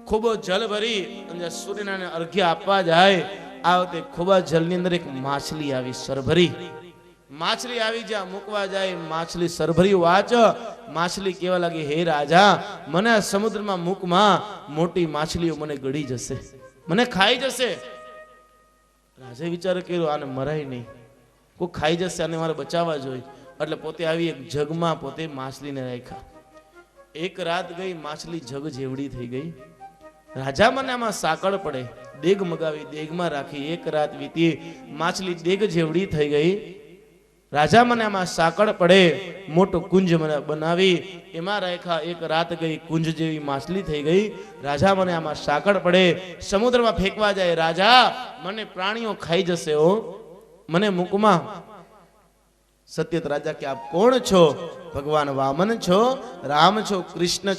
ખૂબ જલ ભરી અને સૂર્યનારાયણ અર્ઘ્ય આપવા જાય, આ વખતે ખૂબ જલની અંદર એક માછલી આવી, સરભરી માછલી આવી. જ્યાં મૂકવા જાય માછલી સરભરી વાચ, માછલી કેવા લાગી, હે રાજા, મને આ સમુદ્રમાં મૂકમાં, મોટી માછલીઓ મને ગળી જશે, મને ખાઈ જશે. રાજાએ વિચાર કર્યો, આને મરાય નહીં, કોઈ ખાઈ જશે, આને મારે બચાવવા જોઈએ. એટલે પોતે આવી એક જગમાં પોતે માછલીને રાખ્યા. એક રાત ગઈ, માછલી જગ જેવડી થઈ ગઈ. રાજા મને આમાં સાંકળ પડે, દેગ મગાવી, દેગમાં રાખી. એક રાત વીતી, માછલી દેગ જેવડી થઈ ગઈ. રાજા મને આમાં સાંકળ પડે, મોટો કુંજ મને બનાવી, એમાં રાખ્યા. એક રાત ગઈ, કુંજ જેવી માછલી થઈ ગઈ. રાજા મને આમાં સાંકળ પડે, સમુદ્રમાં ફેંકવા જાય. રાજા, મને પ્રાણીઓ ખાઈ જશે, હો, મને મૂકમાં. સત્યત રાજા કે આપ કોણ છો? ભગવાન વામન છો, રામ છો, કૃષ્ણ છો?